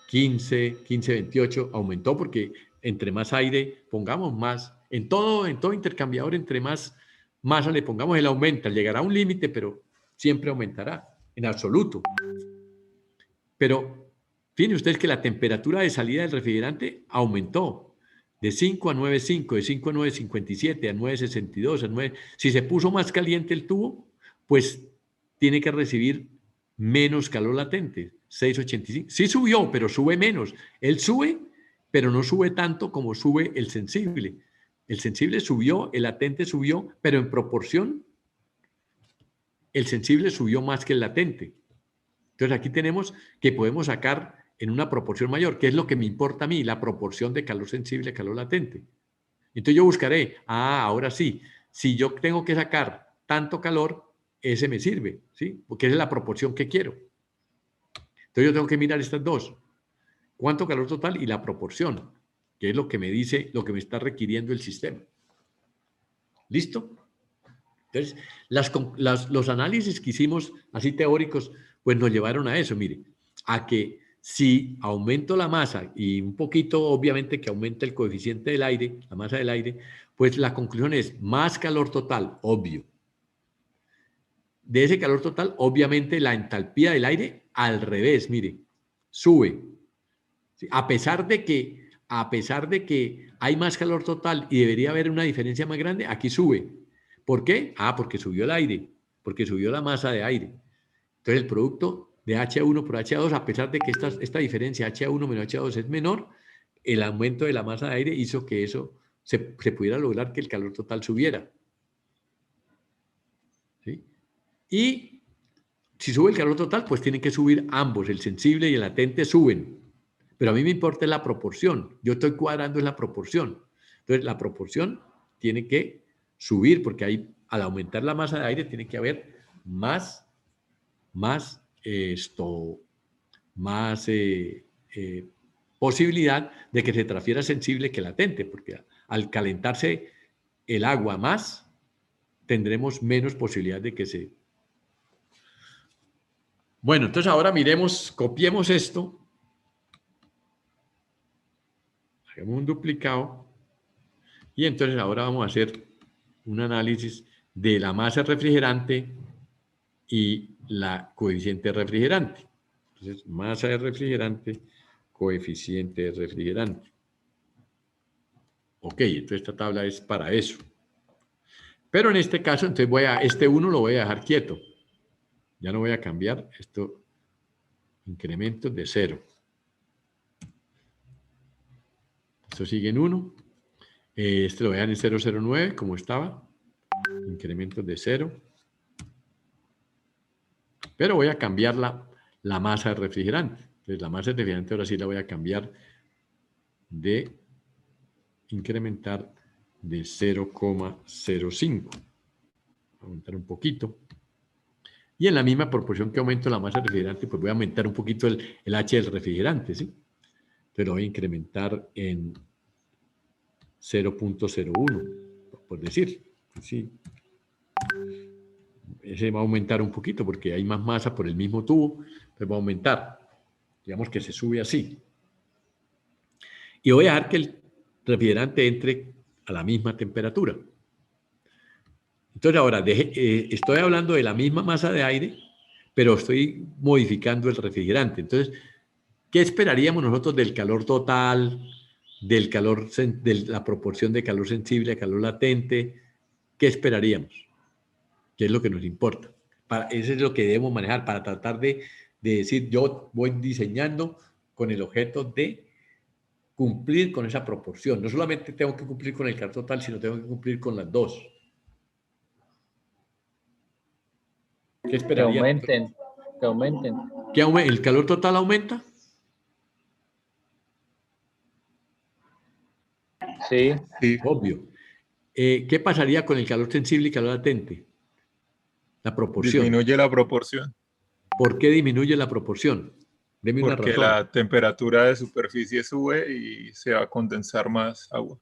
A: 15, 28, aumentó porque entre más aire pongamos más. En todo intercambiador, entre más masa le pongamos, él aumenta. Llegará a un límite, pero siempre aumentará, en absoluto. Pero fíjense ustedes que la temperatura de salida del refrigerante aumentó de 5 a 9,5, de 5 a 9,57, a 9,62, a 9. Si se puso más caliente el tubo, pues tiene que recibir menos calor latente, 6,85. Sí subió, pero sube menos. Él sube, pero no sube tanto como sube el sensible. El sensible subió, el latente subió, pero en proporción, el sensible subió más que el latente. Entonces aquí tenemos que podemos sacar en una proporción mayor, que es lo que me importa a mí, la proporción de calor sensible a calor latente. Entonces yo buscaré, ahora sí, si yo tengo que sacar tanto calor, ese me sirve, ¿sí? Porque esa es la proporción que quiero. Entonces yo tengo que mirar estas dos. ¿Cuánto calor total? Y la proporción, que es lo que me dice, lo que me está requiriendo el sistema. ¿Listo? Entonces, los análisis que hicimos así teóricos, pues nos llevaron a eso, mire, a que si aumento la masa y un poquito, obviamente, que aumenta el coeficiente del aire, la masa del aire, pues la conclusión es más calor total, obvio. De ese calor total, obviamente, la entalpía del aire al revés, mire, sube. ¿Sí? A pesar de que hay más calor total y debería haber una diferencia más grande, aquí sube. ¿Por qué? Porque subió el aire, porque subió la masa de aire. Entonces el producto de H1 por H2, a pesar de que esta diferencia H1 menos H2 es menor, el aumento de la masa de aire hizo que eso se pudiera lograr que el calor total subiera. ¿Sí? Y si sube el calor total, pues tienen que subir ambos, el sensible y el latente suben. Pero a mí me importa la proporción. Yo estoy cuadrando en la proporción. Entonces la proporción tiene que subir porque al aumentar la masa de aire tiene que haber más posibilidad de que se transfiera sensible que latente, porque al calentarse el agua más, tendremos menos posibilidad de que se... Bueno, entonces ahora miremos, copiemos esto, hagamos un duplicado, y entonces ahora vamos a hacer un análisis de la masa refrigerante y la coeficiente refrigerante. Entonces, masa de refrigerante, coeficiente de refrigerante. Ok, entonces esta tabla es para eso. Pero en este caso, entonces este 1 lo voy a dejar quieto. Ya no voy a cambiar esto, incrementos de 0. Esto sigue en 1. Este lo voy a dejar en 0,09 como estaba. Incrementos de 0. Pero voy a cambiar la masa de refrigerante. Entonces la masa de refrigerante ahora sí la voy a cambiar de incrementar de 0,05. Aumentar un poquito. Y en la misma proporción que aumento la masa de refrigerante, pues voy a aumentar un poquito el H del refrigerante, ¿sí? Entonces lo voy a incrementar en 0,01, por decir. ¿Sí? Ese va a aumentar un poquito porque hay más masa por el mismo tubo, pues va a aumentar. Digamos que se sube así. Y voy a dejar que el refrigerante entre a la misma temperatura. Entonces ahora estoy hablando de la misma masa de aire, pero estoy modificando el refrigerante. Entonces, ¿qué esperaríamos nosotros del calor total, de la proporción de calor sensible a calor latente? ¿Qué esperaríamos? ¿Qué es lo que nos importa? Eso es lo que debemos manejar para tratar de decir, yo voy diseñando con el objeto de cumplir con esa proporción. No solamente tengo que cumplir con el calor total, sino tengo que cumplir con las dos. ¿Qué esperarían?
D: Que aumenten.
A: ¿El calor total aumenta?
D: Sí.
F: Sí,
A: Obvio. ¿Qué pasaría con el calor sensible y calor latente? La proporción.
F: disminuye la proporción,
A: ¿Por qué disminuye la proporción? Deme una
F: porque
A: razón.
F: la temperatura de superficie sube y se va a condensar más agua.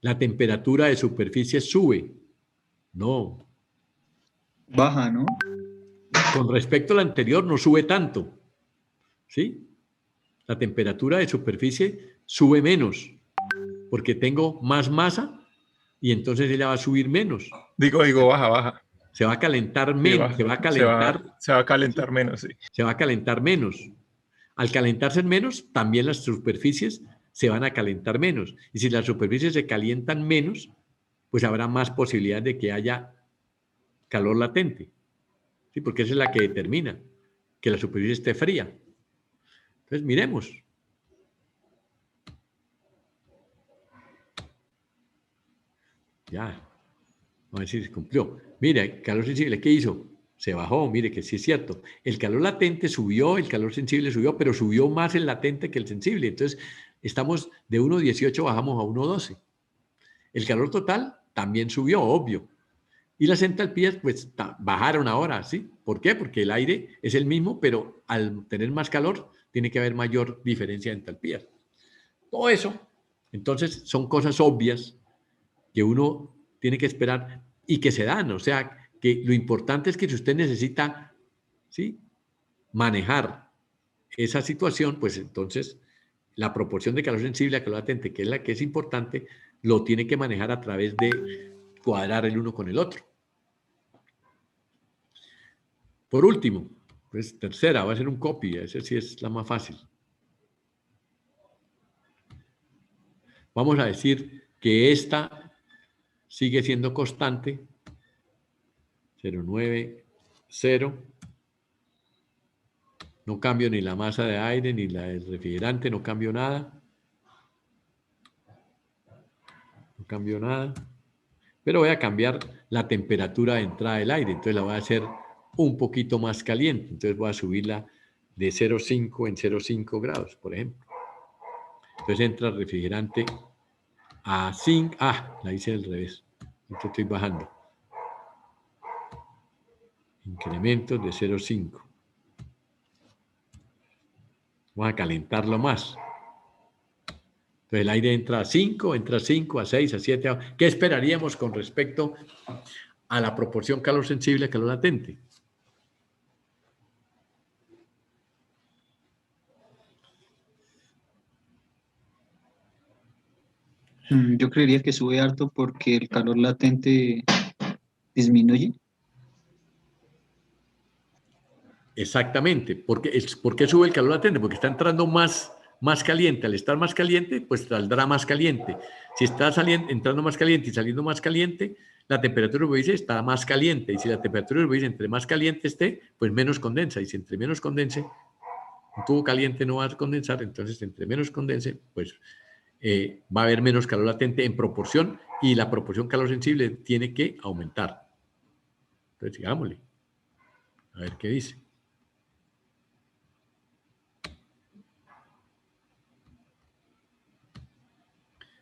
A: La temperatura de superficie sube. No.
C: Baja, ¿no?
A: Con respecto al anterior no sube tanto. ¿Sí? La temperatura de superficie sube menos, porque tengo más masa y entonces ella va a subir menos.
F: Digo, baja.
A: Se va a calentar
F: Sí,
A: menos,
F: baja.
A: se va a calentar,
F: Se va a calentar menos, sí.
A: se va a calentar menos. Al calentarse menos, también las superficies se van a calentar menos. Y si las superficies se calientan menos, pues habrá más posibilidad de que haya calor latente. ¿Sí? Porque esa es la que determina que la superficie esté fría. Entonces, miremos. Ya. Vamos a ver si se cumplió. Mira, el calor sensible, ¿qué hizo? Se bajó, mire que sí es cierto. El calor latente subió, el calor sensible subió, pero subió más el latente que el sensible. Entonces, estamos de 1,18 bajamos a 1,12. El calor total también subió, obvio. Y las entalpías, pues, bajaron ahora, ¿sí? ¿Por qué? Porque el aire es el mismo, pero al tener más calor, tiene que haber mayor diferencia de entalpías. Todo eso, entonces, son cosas obvias que uno tiene que esperar y que se dan. O sea, que lo importante es que si usted necesita, ¿sí?, manejar esa situación, pues entonces la proporción de calor sensible a calor latente, que es la que es importante, lo tiene que manejar a través de cuadrar el uno con el otro. Por último, pues tercera, va a ser un copy, esa sí es la más fácil. Vamos a decir que esta sigue siendo constante, 0,90. No cambio ni la masa de aire ni la del refrigerante, no cambio nada. No cambio nada. Pero voy a cambiar la temperatura de entrada del aire, entonces la voy a hacer un poquito más caliente. Entonces voy a subirla de 0,5 en 0,5 grados, por ejemplo. Entonces entra el refrigerante a 5. La hice al revés. Entonces estoy bajando. Incrementos de 0,5. Vamos a calentarlo más. Entonces el aire entra a 5, entra a 5, a 6, a 7. ¿Qué esperaríamos con respecto a la proporción calor sensible a calor latente?
C: Yo creería que sube harto porque el calor latente disminuye.
A: Exactamente. ¿Por qué sube el calor latente? Porque está entrando más caliente. Al estar más caliente, pues saldrá más caliente. Si está entrando más caliente y saliendo más caliente, la temperatura de superficie está más caliente. Y si la temperatura de superficie entre más caliente esté, pues menos condensa. Y si entre menos condense, un tubo caliente no va a condensar. Entonces, entre menos condense, pues va a haber menos calor latente en proporción y la proporción calor sensible tiene que aumentar. Entonces, digámosle. A ver qué dice.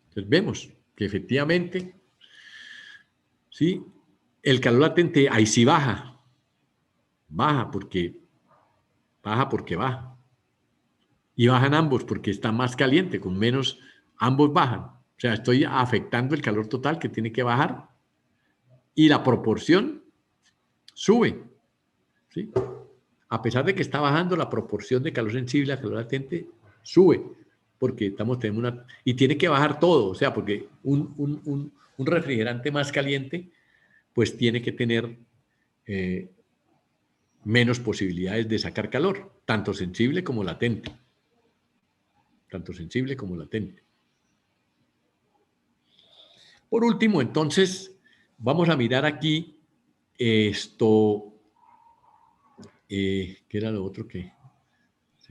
A: Entonces vemos que efectivamente, ¿sí?, el calor latente ahí sí baja. Baja porque baja. Y bajan ambos porque está más caliente, con menos, ambos bajan. O sea, estoy afectando el calor total que tiene que bajar y la proporción sube, ¿sí? A pesar de que está bajando, la proporción de calor sensible a calor latente sube, porque tenemos una... Y tiene que bajar todo, o sea, porque un refrigerante más caliente, pues tiene que tener menos posibilidades de sacar calor, tanto sensible como latente. Tanto sensible como latente. Por último, entonces, vamos a mirar aquí esto. ¿Qué era lo otro que?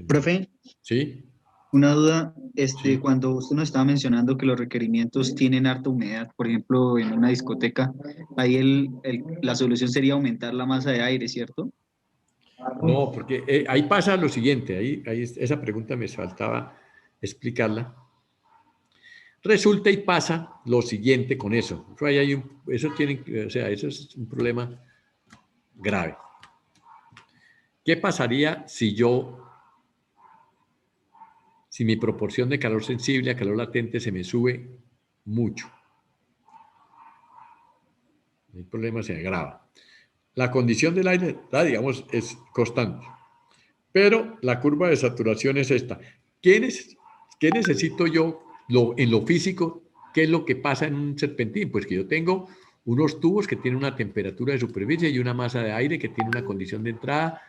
C: Profe,
A: Sí.
C: una duda,
A: Sí.
C: cuando usted nos estaba mencionando que los requerimientos tienen harta humedad, por ejemplo, en una discoteca, ahí la solución sería aumentar la masa de aire, ¿cierto?
A: No, porque ahí pasa lo siguiente, esa pregunta me faltaba explicarla. Resulta y pasa lo siguiente con eso. Eso es un problema grave. ¿Qué pasaría si mi proporción de calor sensible a calor latente se me sube mucho? El problema se agrava. La condición del aire, digamos, es constante. Pero la curva de saturación es esta. ¿Qué necesito yo en lo físico? ¿Qué es lo que pasa en un serpentín? Pues que yo tengo unos tubos que tienen una temperatura de superficie y una masa de aire que tiene una condición de entrada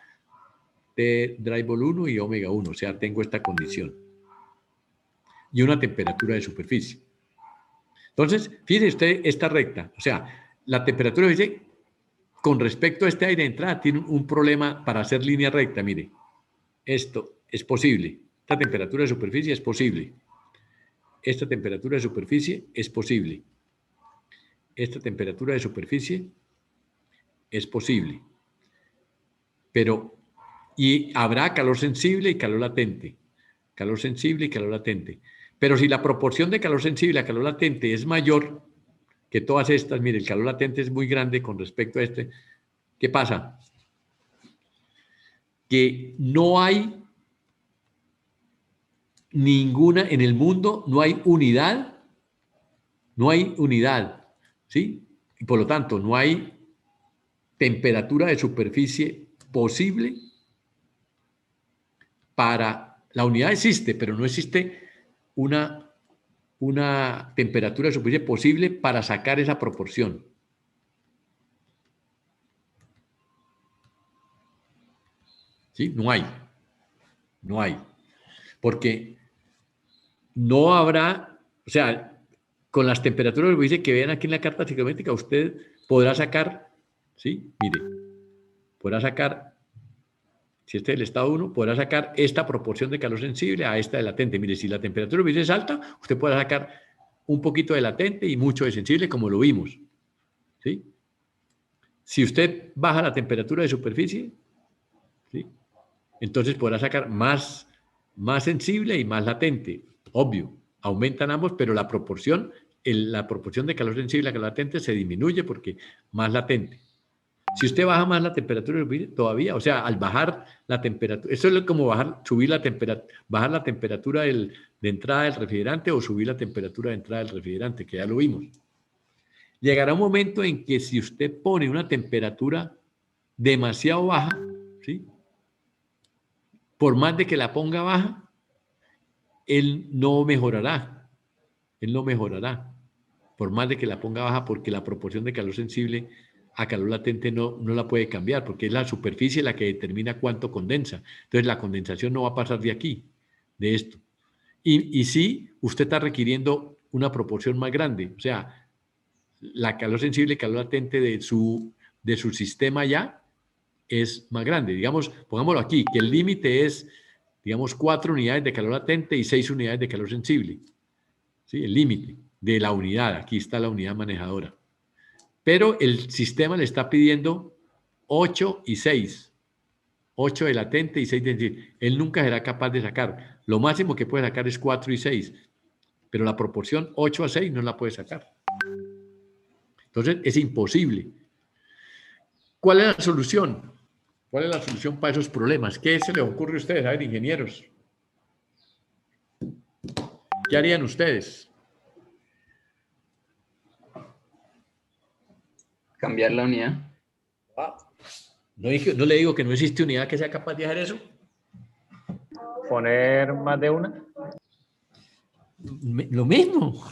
A: de dry ball 1 y omega 1. O sea, tengo esta condición. Y una temperatura de superficie. Entonces, fíjese usted esta recta. O sea, la temperatura de superficie con respecto a este aire de entrada tiene un problema para hacer línea recta. Mire, esto es posible. Esta temperatura de superficie es posible. Esta temperatura de superficie es posible. Esta temperatura de superficie es posible. Y habrá calor sensible y calor latente. Calor sensible y calor latente. Pero si la proporción de calor sensible a calor latente es mayor que todas estas, mire, el calor latente es muy grande con respecto a este, ¿qué pasa? Que no hay ninguna, en el mundo no hay unidad, ¿sí? Y por lo tanto, no hay temperatura de superficie posible para, la unidad existe, pero no existe una temperatura de superficie posible para sacar esa proporción. ¿Sí? No hay. Porque no habrá, o sea, con las temperaturas de superficie que vean aquí en la carta psicométrica, usted podrá sacar, ¿sí? Mire, podrá sacar, si este es el estado 1, podrá sacar esta proporción de calor sensible a esta de latente. Mire, si la temperatura de superficie es alta, usted podrá sacar un poquito de latente y mucho de sensible, como lo vimos, ¿sí? Si usted baja la temperatura de superficie, ¿sí?, entonces podrá sacar más sensible y más latente. Obvio, aumentan ambos, pero la proporción de calor sensible a calor latente se disminuye porque más latente. Si usted baja más la temperatura todavía, o sea, al bajar la temperatura, eso es como bajar la temperatura de entrada del refrigerante o subir la temperatura de entrada del refrigerante, que ya lo vimos. Llegará un momento en que si usted pone una temperatura demasiado baja, ¿sí?, por más de que la ponga baja, él no mejorará. Por más de que la ponga baja, porque la proporción de calor sensible a calor latente no la puede cambiar, porque es la superficie la que determina cuánto condensa. Entonces la condensación no va a pasar de aquí, de esto. Y sí, usted está requiriendo una proporción más grande. O sea, la calor sensible y calor latente de su sistema ya es más grande. Digamos, pongámoslo aquí, que el límite es, digamos, 4 unidades de calor latente y 6 unidades de calor sensible. ¿Sí? El límite de la unidad. Aquí está la unidad manejadora. Pero el sistema le está pidiendo 8 y 6. 8 de latente y 6 de sensible. Él nunca será capaz de sacar. Lo máximo que puede sacar es 4 y 6. Pero la proporción 8 a 6 no la puede sacar. Entonces, es imposible. ¿Cuál es la solución? ¿Cuál es la solución para esos problemas? ¿Qué se les ocurre a ustedes? A ver, ingenieros. ¿Qué harían ustedes?
G: Cambiar la unidad.
A: No le digo que no existe unidad que sea capaz de hacer eso.
D: Poner más de una.
A: Lo mismo.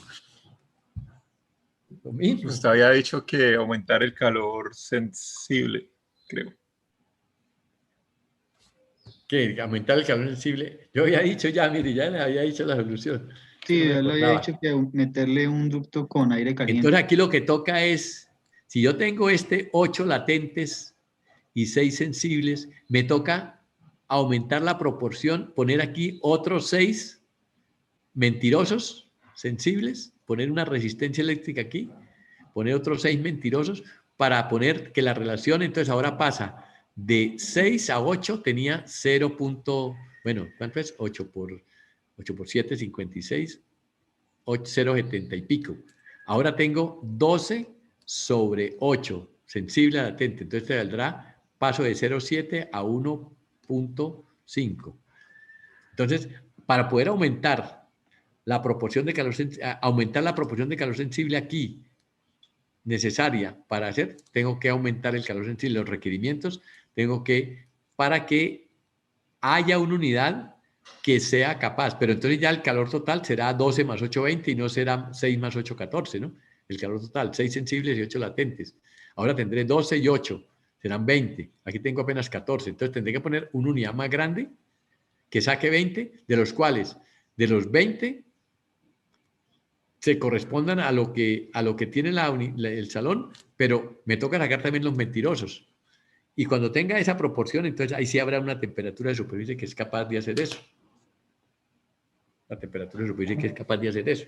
F: Usted había dicho que aumentar el calor sensible, creo.
A: ¿Qué? ¿Aumentar el calor sensible? Yo había dicho ya, mire, ya le había dicho la solución.
C: Sí, ya le había dicho que meterle un ducto con aire caliente.
A: Entonces aquí lo que toca es, si yo tengo 8 latentes y 6 sensibles, me toca aumentar la proporción, poner aquí otros 6 mentirosos sensibles, poner una resistencia eléctrica aquí, poner otros 6 mentirosos para poner que la relación entonces ahora pasa de 6 a 8 tenía 0. Bueno, ¿cuánto es? 8 por 7, 56, 0,70 y pico. Ahora tengo 12 sobre 8, sensible a latente. Entonces te valdrá paso de 0,7 a 1,5. Entonces, para poder aumentar la proporción de calor sensible aquí necesaria para hacer, tengo que aumentar el calor sensible, los requerimientos, para que haya una unidad que sea capaz, pero entonces ya el calor total será 12 más 8, 20 y no será 6 más 8, 14, ¿no? El calor total, 6 sensibles y 8 latentes. Ahora tendré 12 y 8, serán 20. Aquí tengo apenas 14, entonces tendré que poner una unidad más grande que saque 20, de los cuales, de los 20, se correspondan a lo que tiene el salón, pero me toca sacar también los mentirosos. Y cuando tenga esa proporción, entonces ahí sí habrá una temperatura de superficie que es capaz de hacer eso. La temperatura de superficie que es capaz de hacer eso.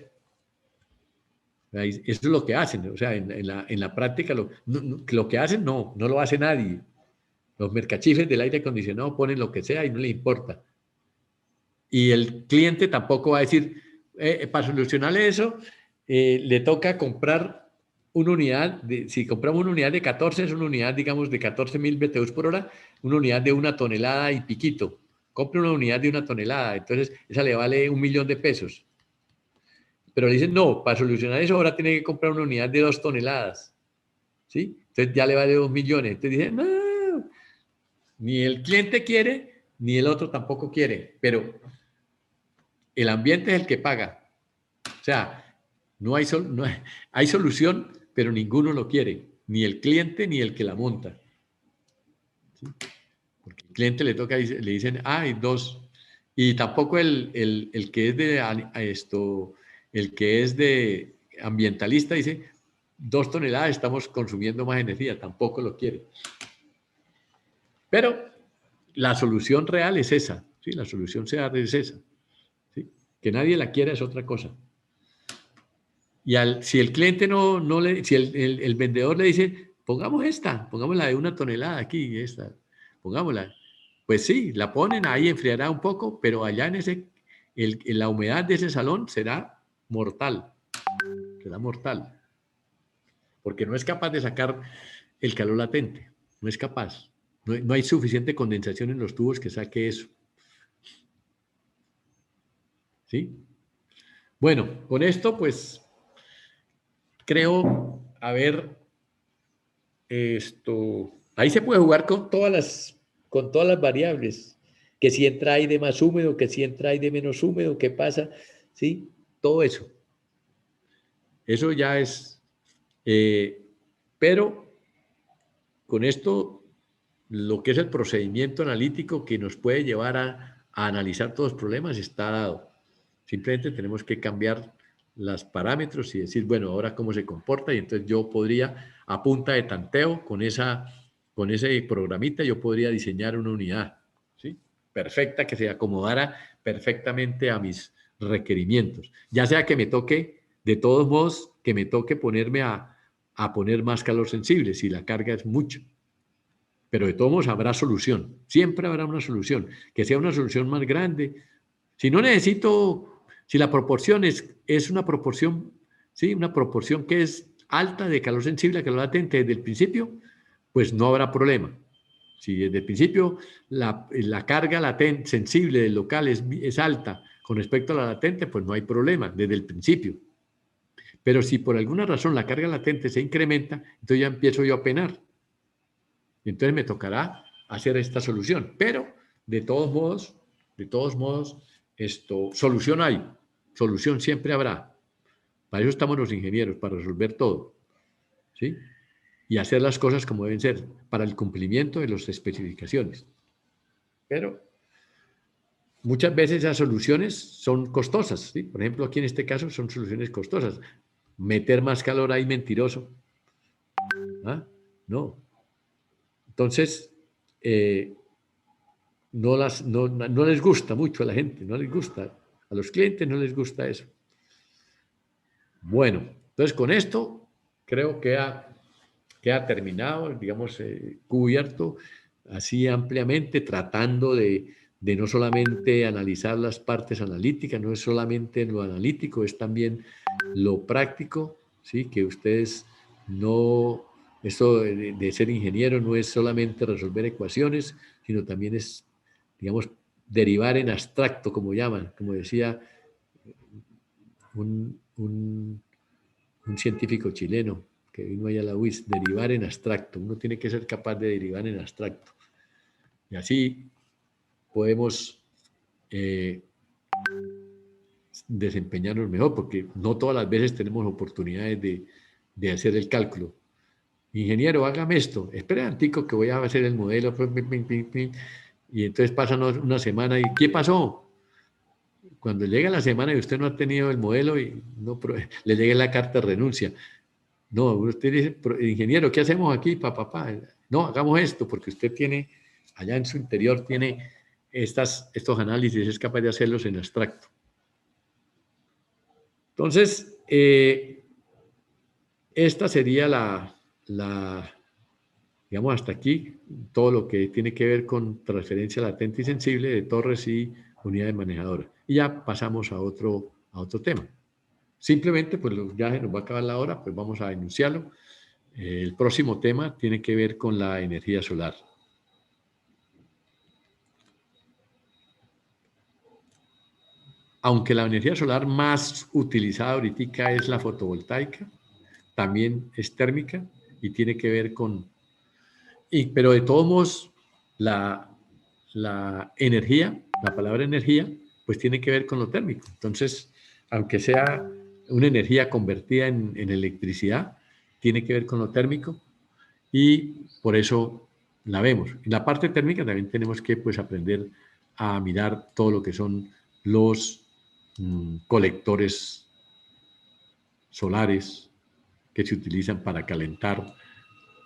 A: Eso es lo que hacen. O sea, en la práctica, lo que hacen no lo hace nadie. Los mercachifes del aire acondicionado ponen lo que sea y no les importa. Y el cliente tampoco va a decir, para solucionar eso, le toca comprar una unidad, si compramos una unidad de 14, es una unidad, digamos, de 14.000 BTUs por hora, una unidad de 1 tonelada y piquito. Compre una unidad de 1 tonelada, entonces esa le vale 1 millón de pesos. Pero le dicen, no, para solucionar eso ahora tiene que comprar una unidad de 2 toneladas. ¿Sí? Entonces ya le vale 2 millones. Entonces dicen, no, ni el cliente quiere, ni el otro tampoco quiere, pero el ambiente es el que paga. O sea, hay solución, pero ninguno lo quiere, ni el cliente ni el que la monta. ¿Sí? Porque al cliente le toca, le dicen, hay 2. Y tampoco el que es el que es de ambientalista dice, 2 toneladas estamos consumiendo más energía, tampoco lo quiere. Pero la solución real es esa, ¿sí? La solución real es esa. ¿Sí? Que nadie la quiera es otra cosa. Y si el cliente si el vendedor le dice, pongámosla de 1 tonelada aquí, pongámosla. Pues sí, la ponen, ahí enfriará un poco, pero allá en la humedad de ese salón será mortal. Será mortal. Porque no es capaz de sacar el calor latente. No es capaz. No hay suficiente condensación en los tubos que saque eso. ¿Sí? Bueno, con esto, pues, creo haber ahí se puede jugar con todas las variables, que si entra aire más húmedo, que si entra aire menos húmedo, qué pasa, ¿sí? Todo eso. Eso ya es, pero con esto, lo que es el procedimiento analítico que nos puede llevar a analizar todos los problemas está dado. Simplemente tenemos que cambiar los parámetros y decir, bueno, ahora cómo se comporta, y entonces yo podría, a punta de tanteo, con ese programita, yo podría diseñar una unidad, ¿sí? Perfecta, que se acomodara perfectamente a mis requerimientos. Ya sea que me toque, de todos modos, que me toque ponerme a poner más calor sensible, si la carga es mucho. Pero de todos modos habrá solución, siempre habrá una solución, que sea una solución más grande. Si no necesito... Si la proporción es una proporción, ¿sí? Una proporción que es alta de calor sensible a calor latente desde el principio, pues no habrá problema. Si desde el principio la carga latente, sensible del local es alta con respecto a la latente, pues no hay problema desde el principio. Pero si por alguna razón la carga latente se incrementa, entonces ya empiezo yo a penar. Entonces me tocará hacer esta solución. Pero de todos modos, solución hay, solución siempre habrá. Para eso estamos los ingenieros, para resolver todo, ¿sí? Y hacer las cosas como deben ser, para el cumplimiento de las especificaciones. Pero muchas veces esas soluciones son costosas, ¿sí? Por ejemplo, aquí en este caso son soluciones costosas. Meter más calor ahí mentiroso. ¿Ah? No. Entonces, no les gusta mucho a la gente, no les gusta. A los clientes no les gusta eso. Bueno, entonces con esto creo que ha terminado, digamos, cubierto así ampliamente, tratando de no solamente analizar las partes analíticas, no es solamente lo analítico, es también lo práctico, ¿sí? Que ustedes no, esto de ser ingeniero no es solamente resolver ecuaciones, sino también es, digamos, derivar en abstracto, como llaman, como decía un científico chileno que vino allá a la UIS, derivar en abstracto. Uno tiene que ser capaz de derivar en abstracto. Y así podemos desempeñarnos mejor, porque no todas las veces tenemos oportunidades de hacer el cálculo. Ingeniero, hágame esto. Espera antico que voy a hacer el modelo. Y entonces pasan una semana y ¿qué pasó? Cuando llega la semana y usted no ha tenido el modelo y no le llega la carta de renuncia. No, usted dice, ingeniero, ¿qué hacemos aquí, papá? No, hagamos esto, porque usted tiene, allá en su interior, tiene estos análisis, es capaz de hacerlos en abstracto. Entonces, esta sería digamos, hasta aquí, todo lo que tiene que ver con transferencia latente y sensible de torres y unidades manejadoras. Y ya pasamos a otro tema. Simplemente, pues ya se nos va a acabar la hora, pues vamos a enunciarlo. El próximo tema tiene que ver con la energía solar. Aunque la energía solar más utilizada ahorita es la fotovoltaica, también es térmica y tiene que ver con... pero de todos modos, la energía, la palabra energía, pues tiene que ver con lo térmico. Entonces, aunque sea una energía convertida en electricidad, tiene que ver con lo térmico y por eso la vemos. En la parte térmica también tenemos que pues, aprender a mirar todo lo que son los colectores solares que se utilizan para calentar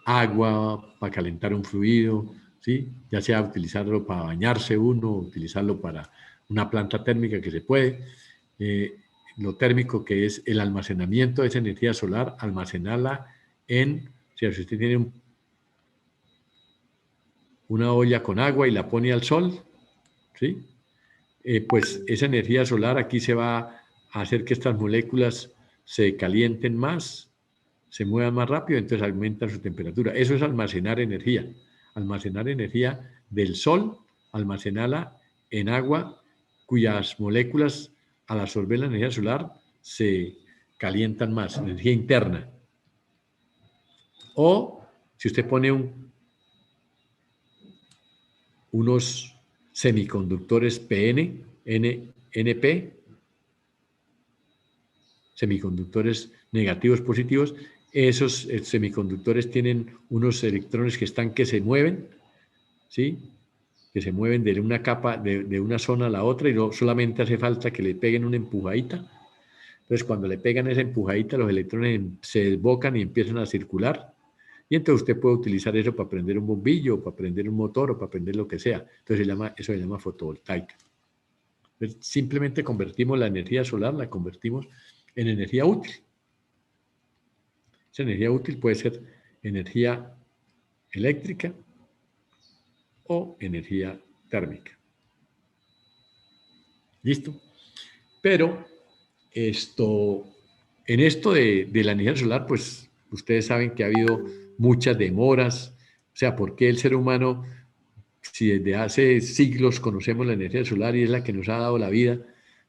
A: agua, para calentar un fluido, ¿sí? Ya sea utilizarlo para bañarse uno, utilizarlo para una planta térmica que se puede. Lo térmico que es el almacenamiento de esa energía solar, almacenarla en, si usted tiene una olla con agua y la pone al sol, ¿sí? Pues esa energía solar aquí se va a hacer que estas moléculas se calienten más, se muevan más rápido, entonces aumentan su temperatura. Eso es almacenar energía. Almacenar energía del sol, almacenarla en agua cuyas moléculas al absorber la energía solar se calientan más, energía interna. O si usted pone unos semiconductores NP, semiconductores negativos, positivos, esos semiconductores tienen unos electrones que se mueven, ¿sí? Que se mueven de una capa, de una zona a la otra y no solamente hace falta que le peguen una empujadita. Entonces, cuando le pegan esa empujadita, los electrones se desbocan y empiezan a circular. Y entonces usted puede utilizar eso para prender un bombillo, o para prender un motor, o para prender lo que sea. Entonces eso se llama fotovoltaica. Entonces, simplemente convertimos la energía solar, la convertimos en energía útil. Esa energía útil puede ser energía eléctrica o energía térmica. ¿Listo? Pero en esto de la energía solar, pues ustedes saben que ha habido muchas demoras. O sea, ¿por qué el ser humano, si desde hace siglos conocemos la energía solar y es la que nos ha dado la vida,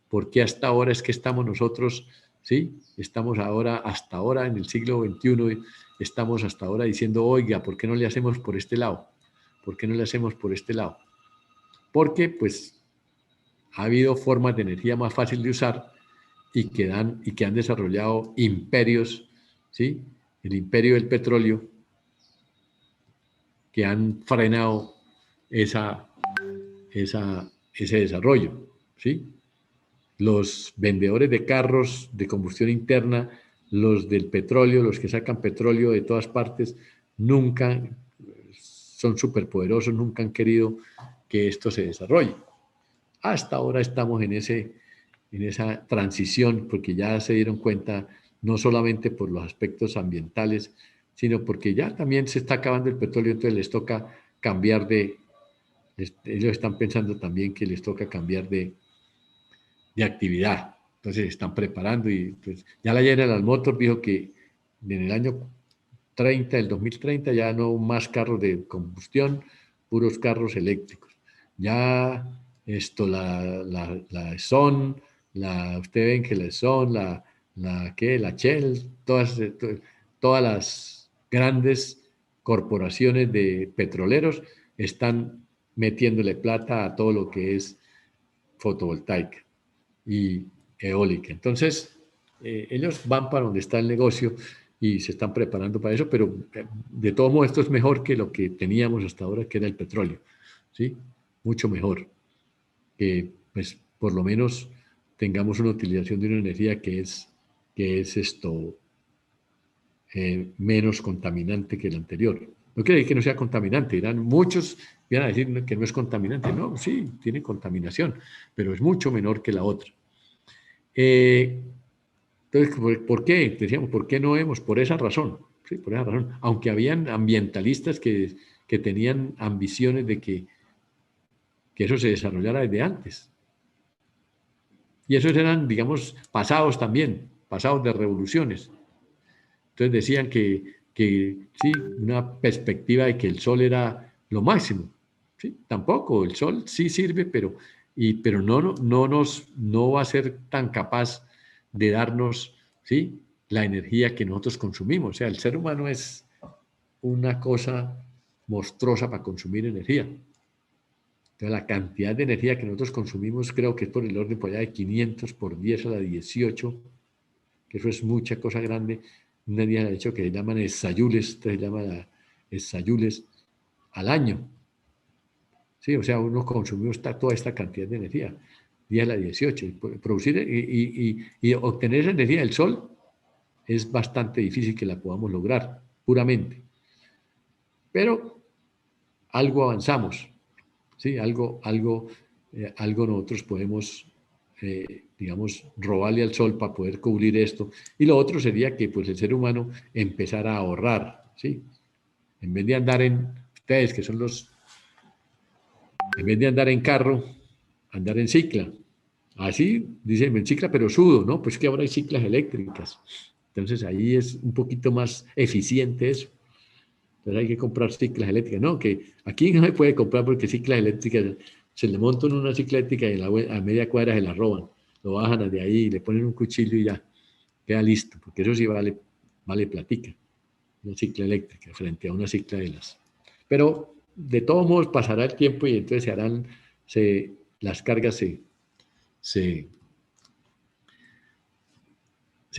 A: por qué hasta ahora es que estamos nosotros, ¿sí? Estamos hasta ahora en el siglo XXI, estamos hasta ahora diciendo, oiga, ¿por qué no le hacemos por este lado? ¿Por qué no le hacemos por este lado? Porque, pues, ha habido formas de energía más fácil de usar y que han desarrollado imperios, ¿sí? El imperio del petróleo, que han frenado ese desarrollo, ¿sí? Los vendedores de carros de combustión interna, los del petróleo, los que sacan petróleo de todas partes, nunca son superpoderosos, nunca han querido que esto se desarrolle. Hasta ahora estamos en esa transición, porque ya se dieron cuenta, no solamente por los aspectos ambientales, sino porque ya también se está acabando el petróleo, entonces les toca cambiar ellos están pensando también que les toca cambiar de actividad. Entonces están preparando y pues ya la General Motors dijo que en el año 30, el 2030, ya no más carros de combustión, puros carros eléctricos. Ya esto, la Exxon, usted ven que la Exxon, la Shell, todas las grandes corporaciones de petroleros están metiéndole plata a todo lo que es fotovoltaica y eólica. Entonces, ellos van para donde está el negocio y se están preparando para eso, pero de todo modo esto es mejor que lo que teníamos hasta ahora, que era el petróleo, ¿sí? Mucho mejor. Que, pues, por lo menos tengamos una utilización de una energía que es menos contaminante que la anterior. No quiere decir que no sea contaminante, muchos van a decir que no es contaminante. No, sí, tiene contaminación, pero es mucho menor que la otra. Entonces, ¿por qué? Decíamos, ¿por qué no hemos? Por esa razón, ¿sí? Por esa razón. Aunque habían ambientalistas que tenían ambiciones de que eso se desarrollara desde antes. Y esos eran, digamos, pasados también, pasados de revoluciones. Entonces decían que sí, una perspectiva de que el sol era lo máximo. ¿Sí? Tampoco, el sol sí sirve, pero no va a ser tan capaz de darnos, ¿sí?, la energía que nosotros consumimos. O sea, el ser humano es una cosa monstruosa para consumir energía. Entonces, la cantidad de energía que nosotros consumimos creo que es por el orden por allá de 500 por 10 a la 18, que eso es mucha cosa grande. Una día de hecho que se llaman exayules, al año. Sí, o sea, uno consumimos toda esta cantidad de energía, 10 a la 18. Producir y obtener esa energía del sol es bastante difícil que la podamos lograr puramente. Pero algo avanzamos, ¿sí? Algo nosotros podemos, digamos, robarle al sol para poder cubrir esto. Y lo otro sería que pues, el ser humano empezara a ahorrar, ¿sí? En vez de andar ustedes que son en vez de andar en carro, andar en cicla. Así, dicen en cicla, pero sudo, ¿no? Pues que ahora hay ciclas eléctricas. Entonces ahí es un poquito más eficiente eso. Entonces hay que comprar ciclas eléctricas. No, que aquí no se puede comprar porque ciclas eléctricas, se le montan una cicla eléctrica y a media cuadra se la roban. Lo bajan de ahí, le ponen un cuchillo y ya, queda listo. Porque eso sí vale platica, una cicla eléctrica frente a una cicla de las. Pero de todos modos pasará el tiempo y entonces las cargas se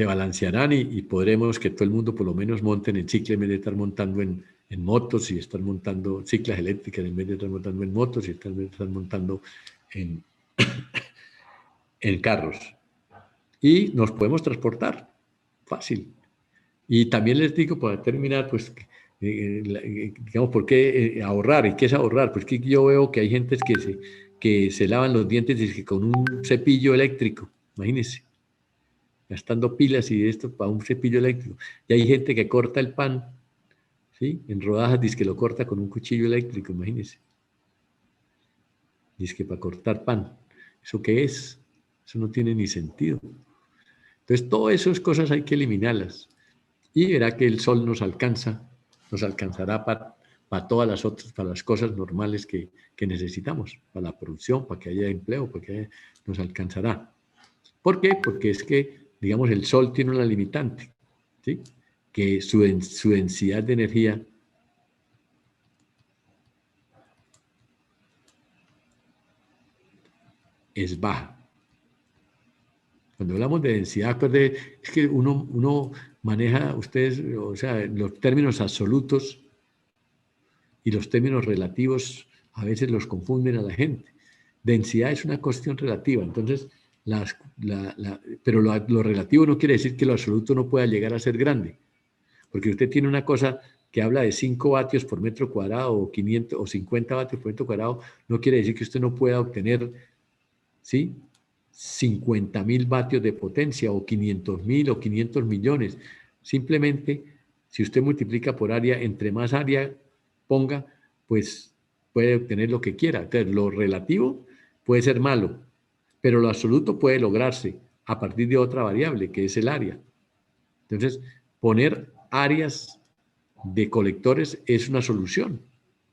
A: balancearán y podremos que todo el mundo por lo menos monten en cicla en vez de estar montando en motos y estar montando ciclas eléctricas en vez de estar montando en motos y estar montando en carros. Y nos podemos transportar fácil. Y también les digo, para terminar, pues, digamos, ¿por qué ahorrar? ¿Y qué es ahorrar? Pues que yo veo que hay gente que se lavan los dientes con un cepillo eléctrico, imagínense, gastando pilas y esto para un cepillo eléctrico. Y hay gente que corta el pan, ¿sí?, en rodajas, dice que lo corta con un cuchillo eléctrico, imagínense. Dice que para cortar pan. ¿Eso qué es? Eso no tiene ni sentido. Entonces, todas esas cosas hay que eliminarlas. Y verá que el sol nos alcanzará para todas las otras, para las cosas normales que necesitamos, para la producción, para que haya empleo, nos alcanzará. ¿Por qué? Porque es que, digamos, el sol tiene una limitante, ¿sí?, que su densidad de energía es baja. Cuando hablamos de densidad, pues es que uno maneja, ustedes, o sea, los términos absolutos y los términos relativos a veces los confunden a la gente. Densidad es una cuestión relativa, entonces, pero lo relativo no quiere decir que lo absoluto no pueda llegar a ser grande, porque usted tiene una cosa que habla de 5 vatios por metro cuadrado o 500 o 50 vatios por metro cuadrado, no quiere decir que usted no pueda obtener, ¿sí?, 50.000 vatios de potencia o 500.000 o 500 millones. Simplemente, si usted multiplica por área, entre más área ponga, pues puede obtener lo que quiera. Entonces, lo relativo puede ser malo, pero lo absoluto puede lograrse a partir de otra variable, que es el área. Entonces, poner áreas de colectores es una solución,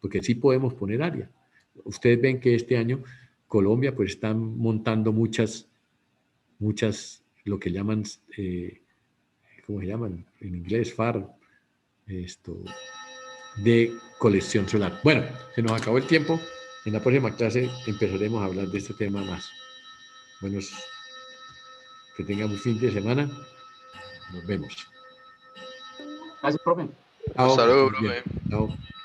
A: porque sí podemos poner área. Ustedes ven que este año Colombia pues está montando muchas, lo que llaman, ¿cómo se llaman? En inglés, FAR, de colección solar. Bueno, se nos acabó el tiempo. En la próxima clase empezaremos a hablar de este tema más. Bueno, que tengan un fin de semana. Nos vemos.
G: Gracias, profe.
A: Chao,
H: Hasta luego,
A: que estés bien.
H: profe.
A: Chao.